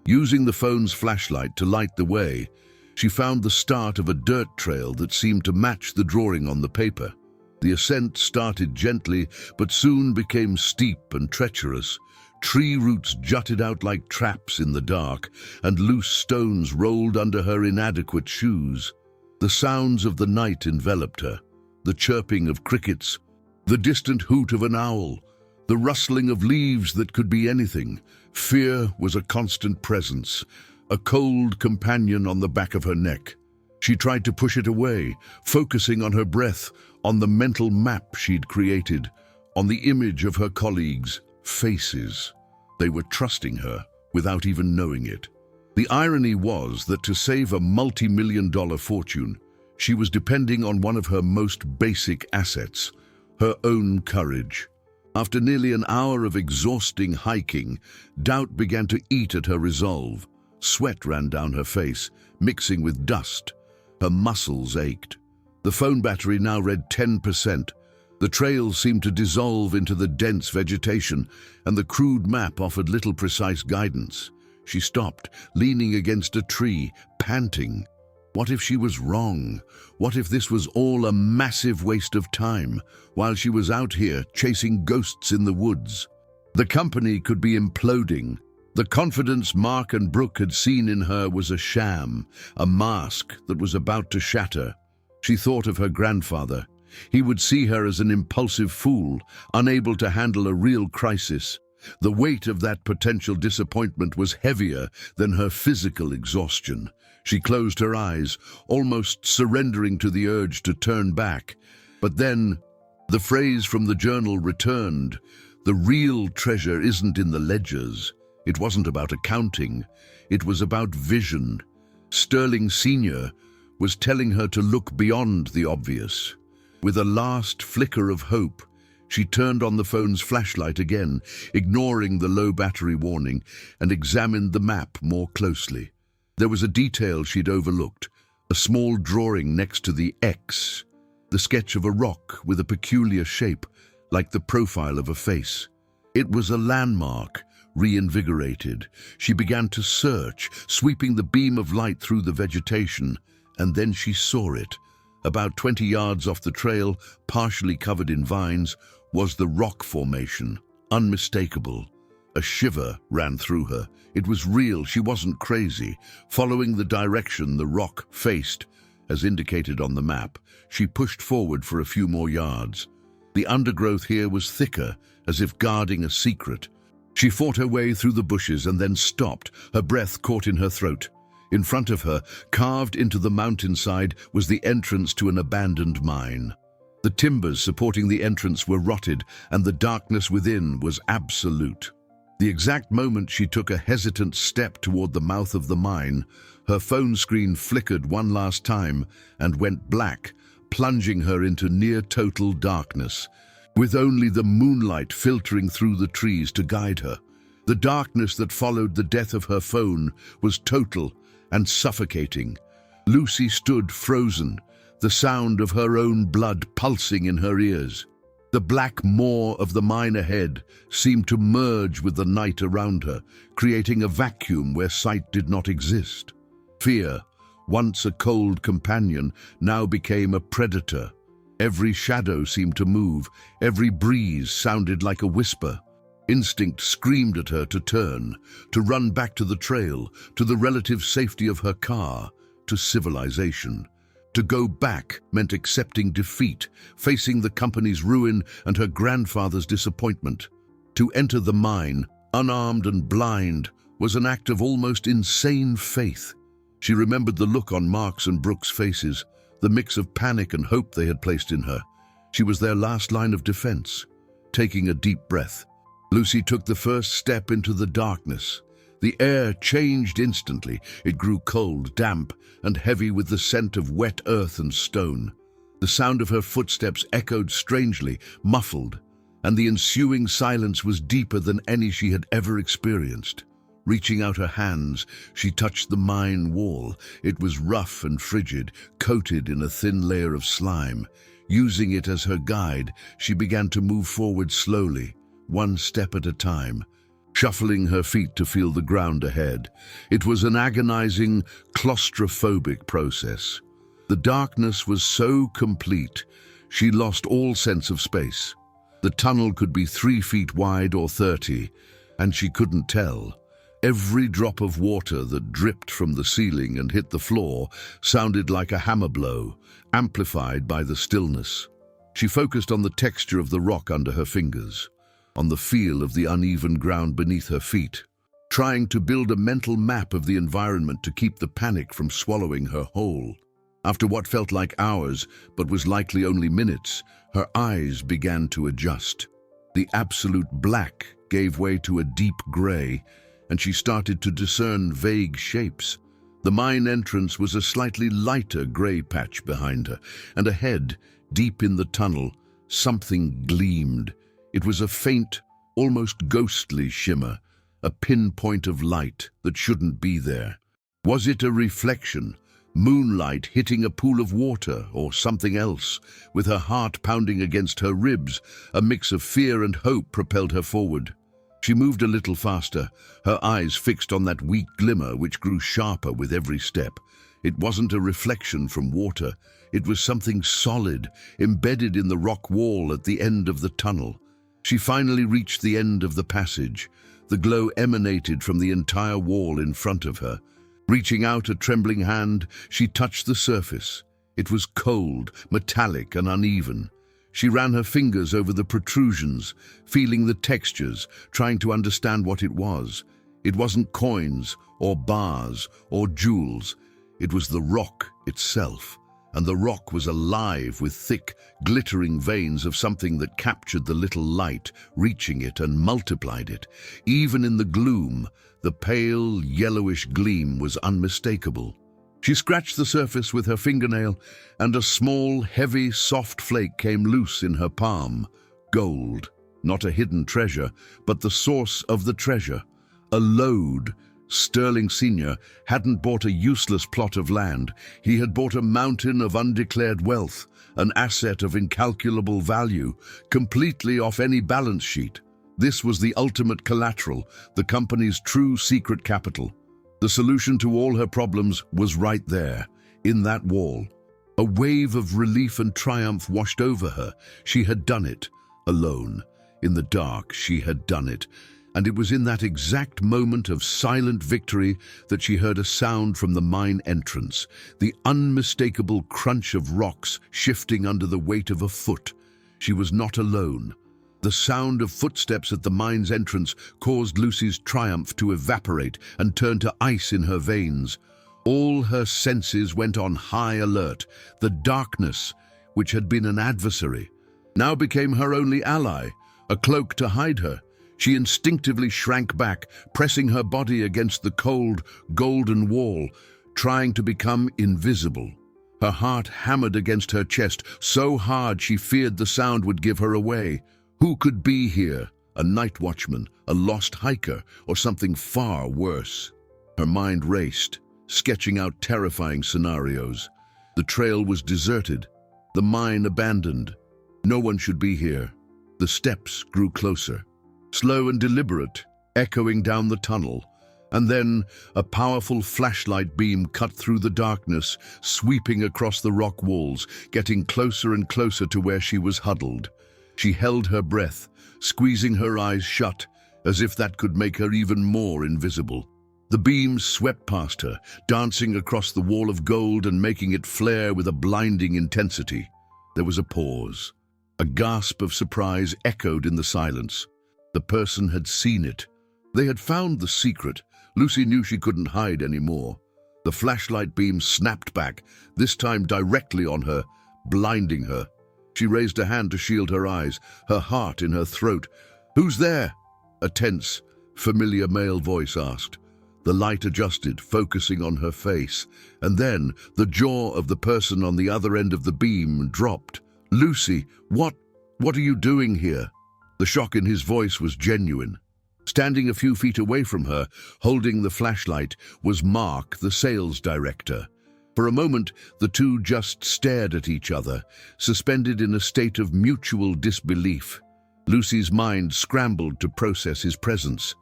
Using the phone's flashlight to light the way, she found the start of a dirt trail that seemed to match the drawing on the paper. The ascent started gently, but soon became steep and treacherous. Tree roots jutted out like traps in the dark, and loose stones rolled under her inadequate shoes. The sounds of the night enveloped her, the chirping of crickets, the distant hoot of an owl, the rustling of leaves that could be anything. Fear was a constant presence, a cold companion on the back of her neck. She tried to push it away, focusing on her breath, on the mental map she'd created, on the image of her colleagues' faces. They were trusting her without even knowing it. The irony was that to save a multi-million-dollar fortune, she was depending on one of her most basic assets, her own courage. After nearly an hour of exhausting hiking, doubt began to eat at her resolve. Sweat ran down her face, mixing with dust. Her muscles ached. The phone battery now read 10%. The trail seemed to dissolve into the dense vegetation, and the crude map offered little precise guidance. She stopped, leaning against a tree, panting. What if she was wrong? What if this was all a massive waste of time, while she was out here chasing ghosts in the woods? The company could be imploding. The confidence Mark and Brooke had seen in her was a sham, a mask that was about to shatter. She thought of her grandfather. He would see her as an impulsive fool, unable to handle a real crisis. The weight of that potential disappointment was heavier than her physical exhaustion. She closed her eyes, almost surrendering to the urge to turn back. But then, the phrase from the journal returned. The real treasure isn't in the ledgers. It wasn't about accounting. It was about vision. Sterling Sr. was telling her to look beyond the obvious. With a last flicker of hope, she turned on the phone's flashlight again, ignoring the low battery warning, and examined the map more closely. There was a detail she'd overlooked, a small drawing next to the X, the sketch of a rock with a peculiar shape, like the profile of a face. It was a landmark, reinvigorated. She began to search, sweeping the beam of light through the vegetation, and then she saw it. About 20 yards off the trail, partially covered in vines, was the rock formation, unmistakable. A shiver ran through her. It was real, she wasn't crazy. Following the direction the rock faced, as indicated on the map, she pushed forward for a few more yards. The undergrowth here was thicker, as if guarding a secret. She fought her way through the bushes and then stopped, her breath caught in her throat. In front of her, carved into the mountainside, was the entrance to an abandoned mine. The timbers supporting the entrance were rotted, and the darkness within was absolute. The exact moment she took a hesitant step toward the mouth of the mine, her phone screen flickered one last time and went black, plunging her into near-total darkness, with only the moonlight filtering through the trees to guide her. The darkness that followed the death of her phone was total and suffocating. Lucy stood frozen, the sound of her own blood pulsing in her ears. The black maw of the mine ahead seemed to merge with the night around her, creating a vacuum where sight did not exist. Fear, once a cold companion, now became a predator. Every shadow seemed to move, every breeze sounded like a whisper. Instinct screamed at her to turn, to run back to the trail, to the relative safety of her car, to civilization. To go back meant accepting defeat, facing the company's ruin and her grandfather's disappointment. To enter the mine, unarmed and blind, was an act of almost insane faith. She remembered the look on Mark's and Brooks' faces, the mix of panic and hope they had placed in her. She was their last line of defense. Taking a deep breath, Lucy took the first step into the darkness. The air changed instantly. It grew cold, damp, and heavy with the scent of wet earth and stone. The sound of her footsteps echoed strangely, muffled, and the ensuing silence was deeper than any she had ever experienced. Reaching out her hands, she touched the mine wall. It was rough and frigid, coated in a thin layer of slime. Using it as her guide, she began to move forward slowly, one step at a time, shuffling her feet to feel the ground ahead. It was an agonizing, claustrophobic process. The darkness was so complete, she lost all sense of space. The tunnel could be 3 feet wide or 30, and she couldn't tell. Every drop of water that dripped from the ceiling and hit the floor sounded like a hammer blow, amplified by the stillness. She focused on the texture of the rock under her fingers, on the feel of the uneven ground beneath her feet, trying to build a mental map of the environment to keep the panic from swallowing her whole. After what felt like hours, but was likely only minutes, her eyes began to adjust. The absolute black gave way to a deep gray, and she started to discern vague shapes. The mine entrance was a slightly lighter gray patch behind her, and ahead, deep in the tunnel, something gleamed. It was a faint, almost ghostly shimmer, a pinpoint of light that shouldn't be there. Was it a reflection, moonlight hitting a pool of water, or something else? With her heart pounding against her ribs, a mix of fear and hope propelled her forward. She moved a little faster, her eyes fixed on that weak glimmer which grew sharper with every step. It wasn't a reflection from water. It was something solid, embedded in the rock wall at the end of the tunnel. She finally reached the end of the passage. The glow emanated from the entire wall in front of her. Reaching out a trembling hand, she touched the surface. It was cold, metallic, and uneven. She ran her fingers over the protrusions, feeling the textures, trying to understand what it was. It wasn't coins, or bars, or jewels. It was the rock itself, and the rock was alive with thick, glittering veins of something that captured the little light, reaching it and multiplied it. Even in the gloom, the pale, yellowish gleam was unmistakable. She scratched the surface with her fingernail, and a small, heavy, soft flake came loose in her palm. Gold, not a hidden treasure, but the source of the treasure. A lode. Sterling Sr. hadn't bought a useless plot of land. He had bought a mountain of undeclared wealth, an asset of incalculable value, completely off any balance sheet. This was the ultimate collateral, the company's true secret capital. The solution to all her problems was right there, in that wall. A wave of relief and triumph washed over her. She had done it, alone. In the dark, she had done it. And it was in that exact moment of silent victory that she heard a sound from the mine entrance, the unmistakable crunch of rocks shifting under the weight of a foot. She was not alone. The sound of footsteps at the mine's entrance caused Lucy's triumph to evaporate and turn to ice in her veins. All her senses went on high alert. The darkness, which had been an adversary, now became her only ally, a cloak to hide her. She instinctively shrank back, pressing her body against the cold, golden wall, trying to become invisible. Her heart hammered against her chest so hard she feared the sound would give her away. Who could be here? A night watchman, a lost hiker, or something far worse? Her mind raced, sketching out terrifying scenarios. The trail was deserted, the mine abandoned. No one should be here. The steps grew closer, slow and deliberate, echoing down the tunnel. And then a powerful flashlight beam cut through the darkness, sweeping across the rock walls, getting closer and closer to where she was huddled. She held her breath, squeezing her eyes shut, as if that could make her even more invisible. The beam swept past her, dancing across the wall of gold and making it flare with a blinding intensity. There was a pause. A gasp of surprise echoed in the silence. The person had seen it. They had found the secret. Lucy knew she couldn't hide anymore. The flashlight beam snapped back, this time directly on her, blinding her. She raised a hand to shield her eyes, her heart in her throat. "Who's there?" a tense, familiar male voice asked. The light adjusted, focusing on her face, and then the jaw of the person on the other end of the beam dropped. "Lucy, what are you doing here?" The shock in his voice was genuine. Standing a few feet away from her, holding the flashlight, was Mark, the sales director. For a moment, the two just stared at each other, suspended in a state of mutual disbelief. Lucy's mind scrambled to process his presence.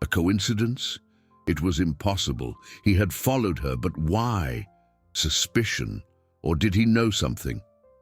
A coincidence? It was impossible. He had followed her, but why? Suspicion? Or did he know something?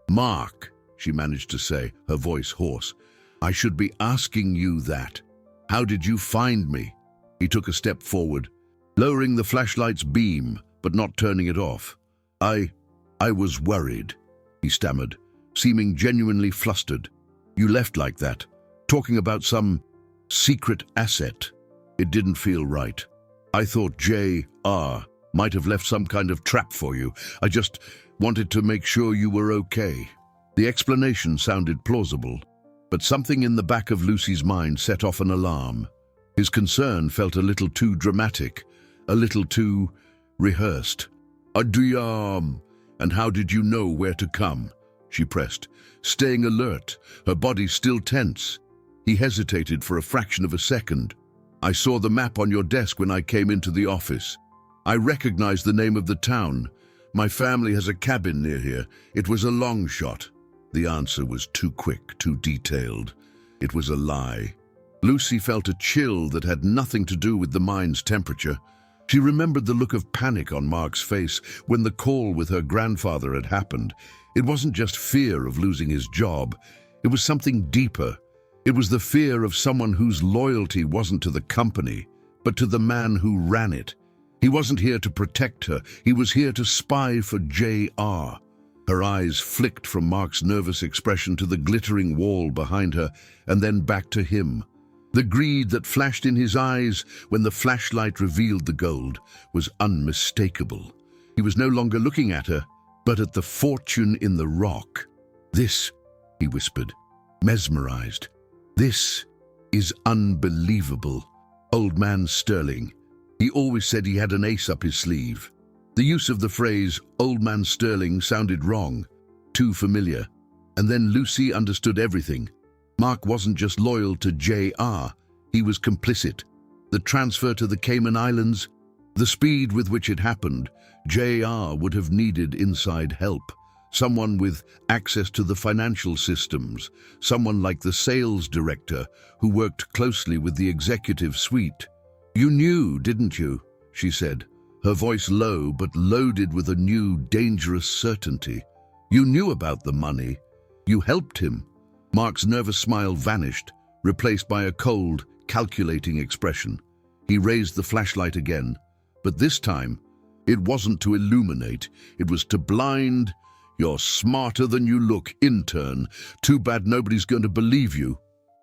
"Mark," she managed to say, her voice hoarse, "I should be asking you that. How did you find me?" He took a step forward, lowering the flashlight's beam, but not turning it off. I was worried," he stammered, seeming genuinely flustered. "You left like that, talking about some secret asset. It didn't feel right. I thought J.R. might have left some kind of trap for you. I just wanted to make sure you were okay." The explanation sounded plausible, but something in the back of Lucy's mind set off an alarm. His concern felt a little too dramatic, a little too rehearsed. And how did you know where to come?" she pressed, staying alert, her body still tense. He hesitated for a fraction of a second. "I saw the map on your desk when I came into the office. I recognized the name of the town. My family has a cabin near here. It was a long shot." The answer was too quick, too detailed. It was a lie. Lucy felt a chill that had nothing to do with the mine's temperature. She remembered the look of panic on Mark's face when the call with her grandfather had happened. It wasn't just fear of losing his job. It was something deeper. It was the fear of someone whose loyalty wasn't to the company, but to the man who ran it. He wasn't here to protect her. He was here to spy for J.R. Her eyes flicked from Mark's nervous expression to the glittering wall behind her, and then back to him. The greed that flashed in his eyes when the flashlight revealed the gold was unmistakable. He was no longer looking at her, but at the fortune in the rock. "This," he whispered, mesmerized. "This is unbelievable. Old man Sterling. He always said he had an ace up his sleeve." The use of the phrase "Old man Sterling" sounded wrong, too familiar. And then Lucy understood everything. Mark wasn't just loyal to J.R., he was complicit. The transfer to the Cayman Islands, the speed with which it happened, J.R. would have needed inside help. Someone with access to the financial systems, someone like the sales director who worked closely with the executive suite. "You knew, didn't you?" she said, her voice low but loaded with a new, dangerous certainty. "You knew about the money. You helped him." Mark's nervous smile vanished, replaced by a cold, calculating expression. He raised the flashlight again, but this time, it wasn't to illuminate, it was to blind. "You're smarter than you look, intern. Too bad nobody's going to believe you."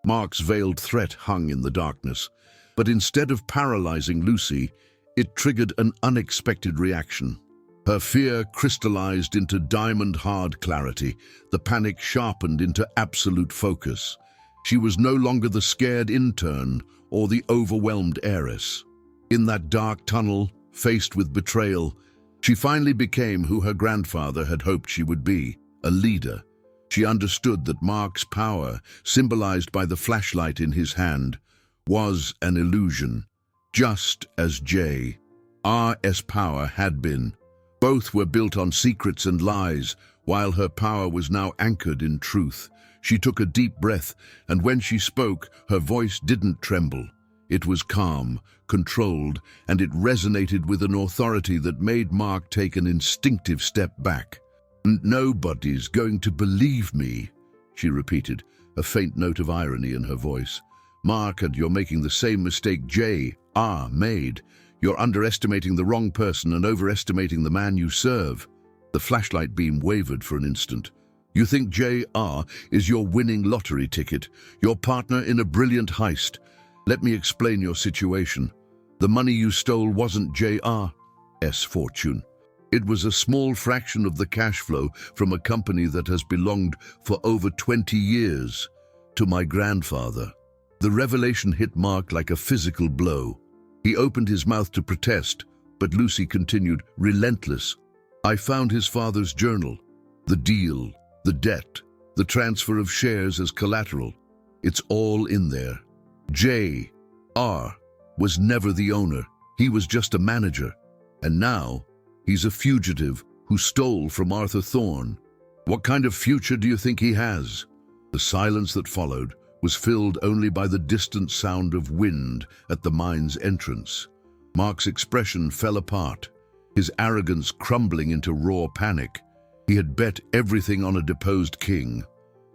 Mark's veiled threat hung in the darkness, but instead of paralyzing Lucy, it triggered an unexpected reaction. Her fear crystallized into diamond-hard clarity, the panic sharpened into absolute focus. She was no longer the scared intern or the overwhelmed heiress. In that dark tunnel, faced with betrayal, she finally became who her grandfather had hoped she would be, a leader. She understood that Mark's power, symbolized by the flashlight in his hand, was an illusion, just as J.R.'s power had been. Both were built on secrets and lies, while her power was now anchored in truth. She took a deep breath, and when she spoke, her voice didn't tremble. It was calm, controlled, and it resonated with an authority that made Mark take an instinctive step back. "Nobody's going to believe me," she repeated, a faint note of irony in her voice. "Mark, and you're making the same mistake J.R. made. You're underestimating the wrong person and overestimating the man you serve." The flashlight beam wavered for an instant. "You think J.R. is your winning lottery ticket, your partner in a brilliant heist. Let me explain your situation. The money you stole wasn't J.R.'s fortune. It was a small fraction of the cash flow from a company that has belonged for over 20 years to my grandfather." The revelation hit Mark like a physical blow. He opened his mouth to protest, but Lucy continued, relentless. "I found his father's journal. The deal, the debt, the transfer of shares as collateral. It's all in there. J.R. was never the owner. He was just a manager. And now, he's a fugitive who stole from Arthur Thorne. What kind of future do you think he has?" The silence that followed was filled only by the distant sound of wind at the mine's entrance. Mark's expression fell apart, his arrogance crumbling into raw panic. He had bet everything on a deposed king,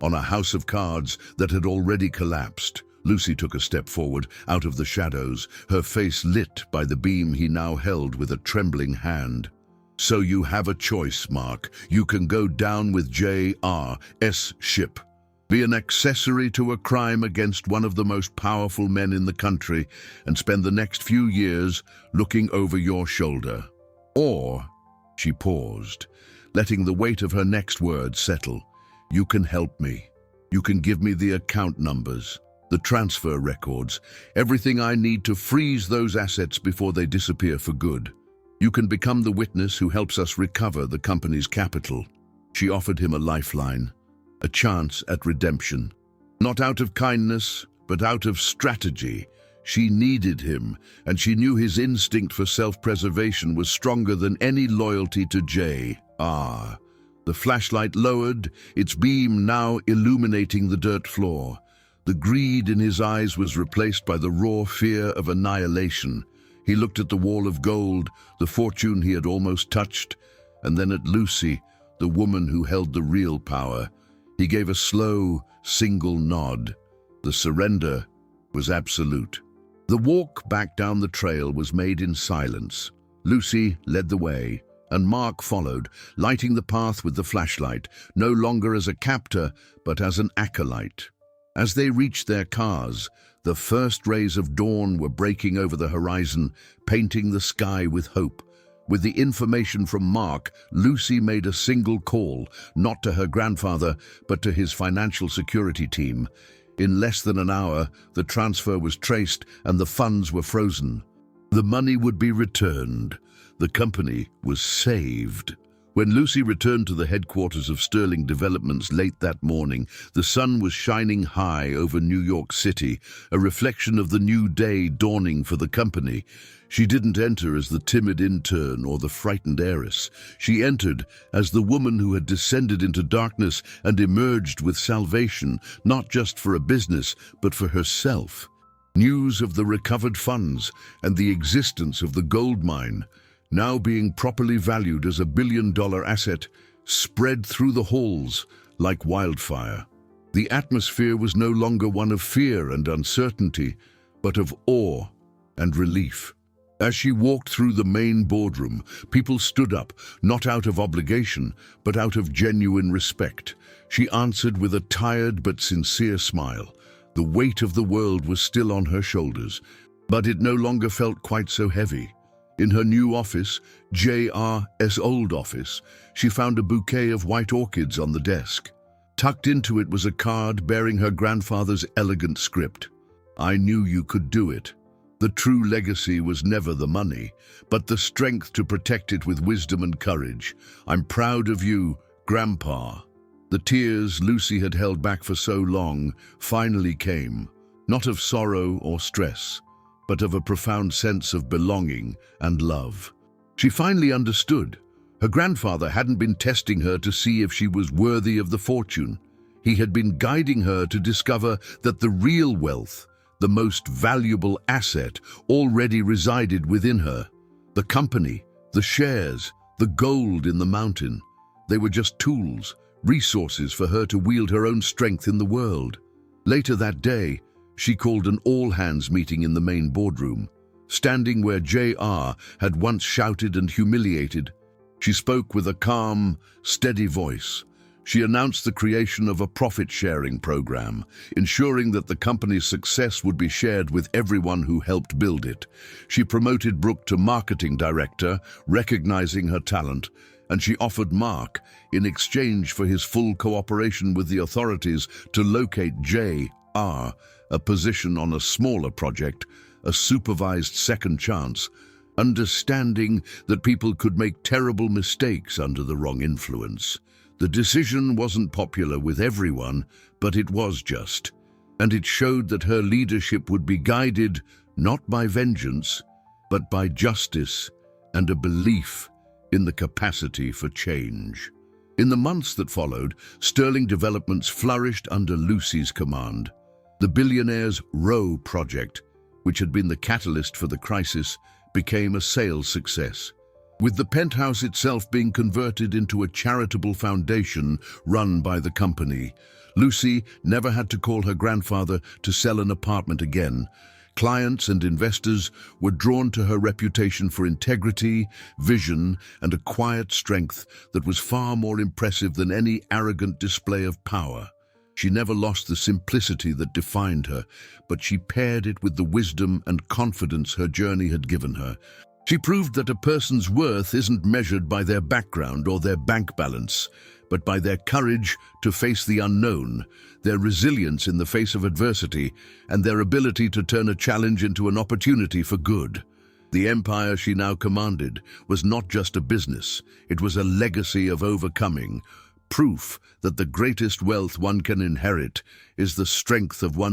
on a house of cards that had already collapsed. Lucy took a step forward, out of the shadows, her face lit by the beam he now held with a trembling hand. "So you have a choice, Mark. You can go down with J.R.'s ship, be an accessory to a crime against one of the most powerful men in the country, and spend the next few years looking over your shoulder. Or," she paused, letting the weight of her next word settle, "you can help me. You can give me the account numbers, the transfer records, everything I need to freeze those assets before they disappear for good. You can become the witness who helps us recover the company's capital." She offered him a lifeline, a chance at redemption. Not out of kindness, but out of strategy. She needed him, and she knew his instinct for self-preservation was stronger than any loyalty to J.R. The flashlight lowered, its beam now illuminating the dirt floor. The greed in his eyes was replaced by the raw fear of annihilation. He looked at the wall of gold, the fortune he had almost touched, and then at Lucy, the woman who held the real power. He gave a slow, single nod. The surrender was absolute. The walk back down the trail was made in silence. Lucy led the way, and Mark followed, lighting the path with the flashlight, no longer as a captor, but as an acolyte. As they reached their cars, the first rays of dawn were breaking over the horizon, painting the sky with hope. With the information from Mark, Lucy made a single call, not to her grandfather, but to his financial security team. In less than an hour, the transfer was traced and the funds were frozen. The money would be returned. The company was saved. When Lucy returned to the headquarters of Sterling Developments late that morning, the sun was shining high over New York City, a reflection of the new day dawning for the company. She didn't enter as the timid intern or the frightened heiress. She entered as the woman who had descended into darkness and emerged with salvation, not just for a business, but for herself. News of the recovered funds and the existence of the gold mine, now being properly valued as a billion-dollar asset, spread through the halls like wildfire. The atmosphere was no longer one of fear and uncertainty, but of awe and relief. As she walked through the main boardroom, people stood up, not out of obligation, but out of genuine respect. She answered with a tired but sincere smile. The weight of the world was still on her shoulders, but it no longer felt quite so heavy. In her new office, JR's old office, she found a bouquet of white orchids on the desk. Tucked into it was a card bearing her grandfather's elegant script. "I knew you could do it." The true legacy was never the money, but the strength to protect it with wisdom and courage. "I'm proud of you, Grandpa." The tears Lucy had held back for so long finally came, not of sorrow or stress, but of a profound sense of belonging and love. She finally understood. Her grandfather hadn't been testing her to see if she was worthy of the fortune. He had been guiding her to discover that the real wealth, the most valuable asset, already resided within her. The company, the shares, the gold in the mountain. They were just tools, resources for her to wield her own strength in the world. Later that day, she called an all-hands meeting in the main boardroom. Standing where JR had once shouted and humiliated, she spoke with a calm, steady voice. She announced the creation of a profit-sharing program, ensuring that the company's success would be shared with everyone who helped build it. She promoted Brooke to marketing director, recognizing her talent, and she offered Mark, in exchange for his full cooperation with the authorities, to locate JR, a position on a smaller project, a supervised second chance, understanding that people could make terrible mistakes under the wrong influence. The decision wasn't popular with everyone, but it was just, and it showed that her leadership would be guided not by vengeance, but by justice and a belief in the capacity for change. In the months that followed, Sterling Developments flourished under Lucy's command. The billionaire's Row project, which had been the catalyst for the crisis, became a sales success, with the penthouse itself being converted into a charitable foundation run by the company. Lucy never had to call her grandfather to sell an apartment again. Clients and investors were drawn to her reputation for integrity, vision, and a quiet strength that was far more impressive than any arrogant display of power. She never lost the simplicity that defined her, but she paired it with the wisdom and confidence her journey had given her. She proved that a person's worth isn't measured by their background or their bank balance, but by their courage to face the unknown, their resilience in the face of adversity, and their ability to turn a challenge into an opportunity for good. The empire she now commanded was not just a business, it was a legacy of overcoming, proof that the greatest wealth one can inherit is the strength of one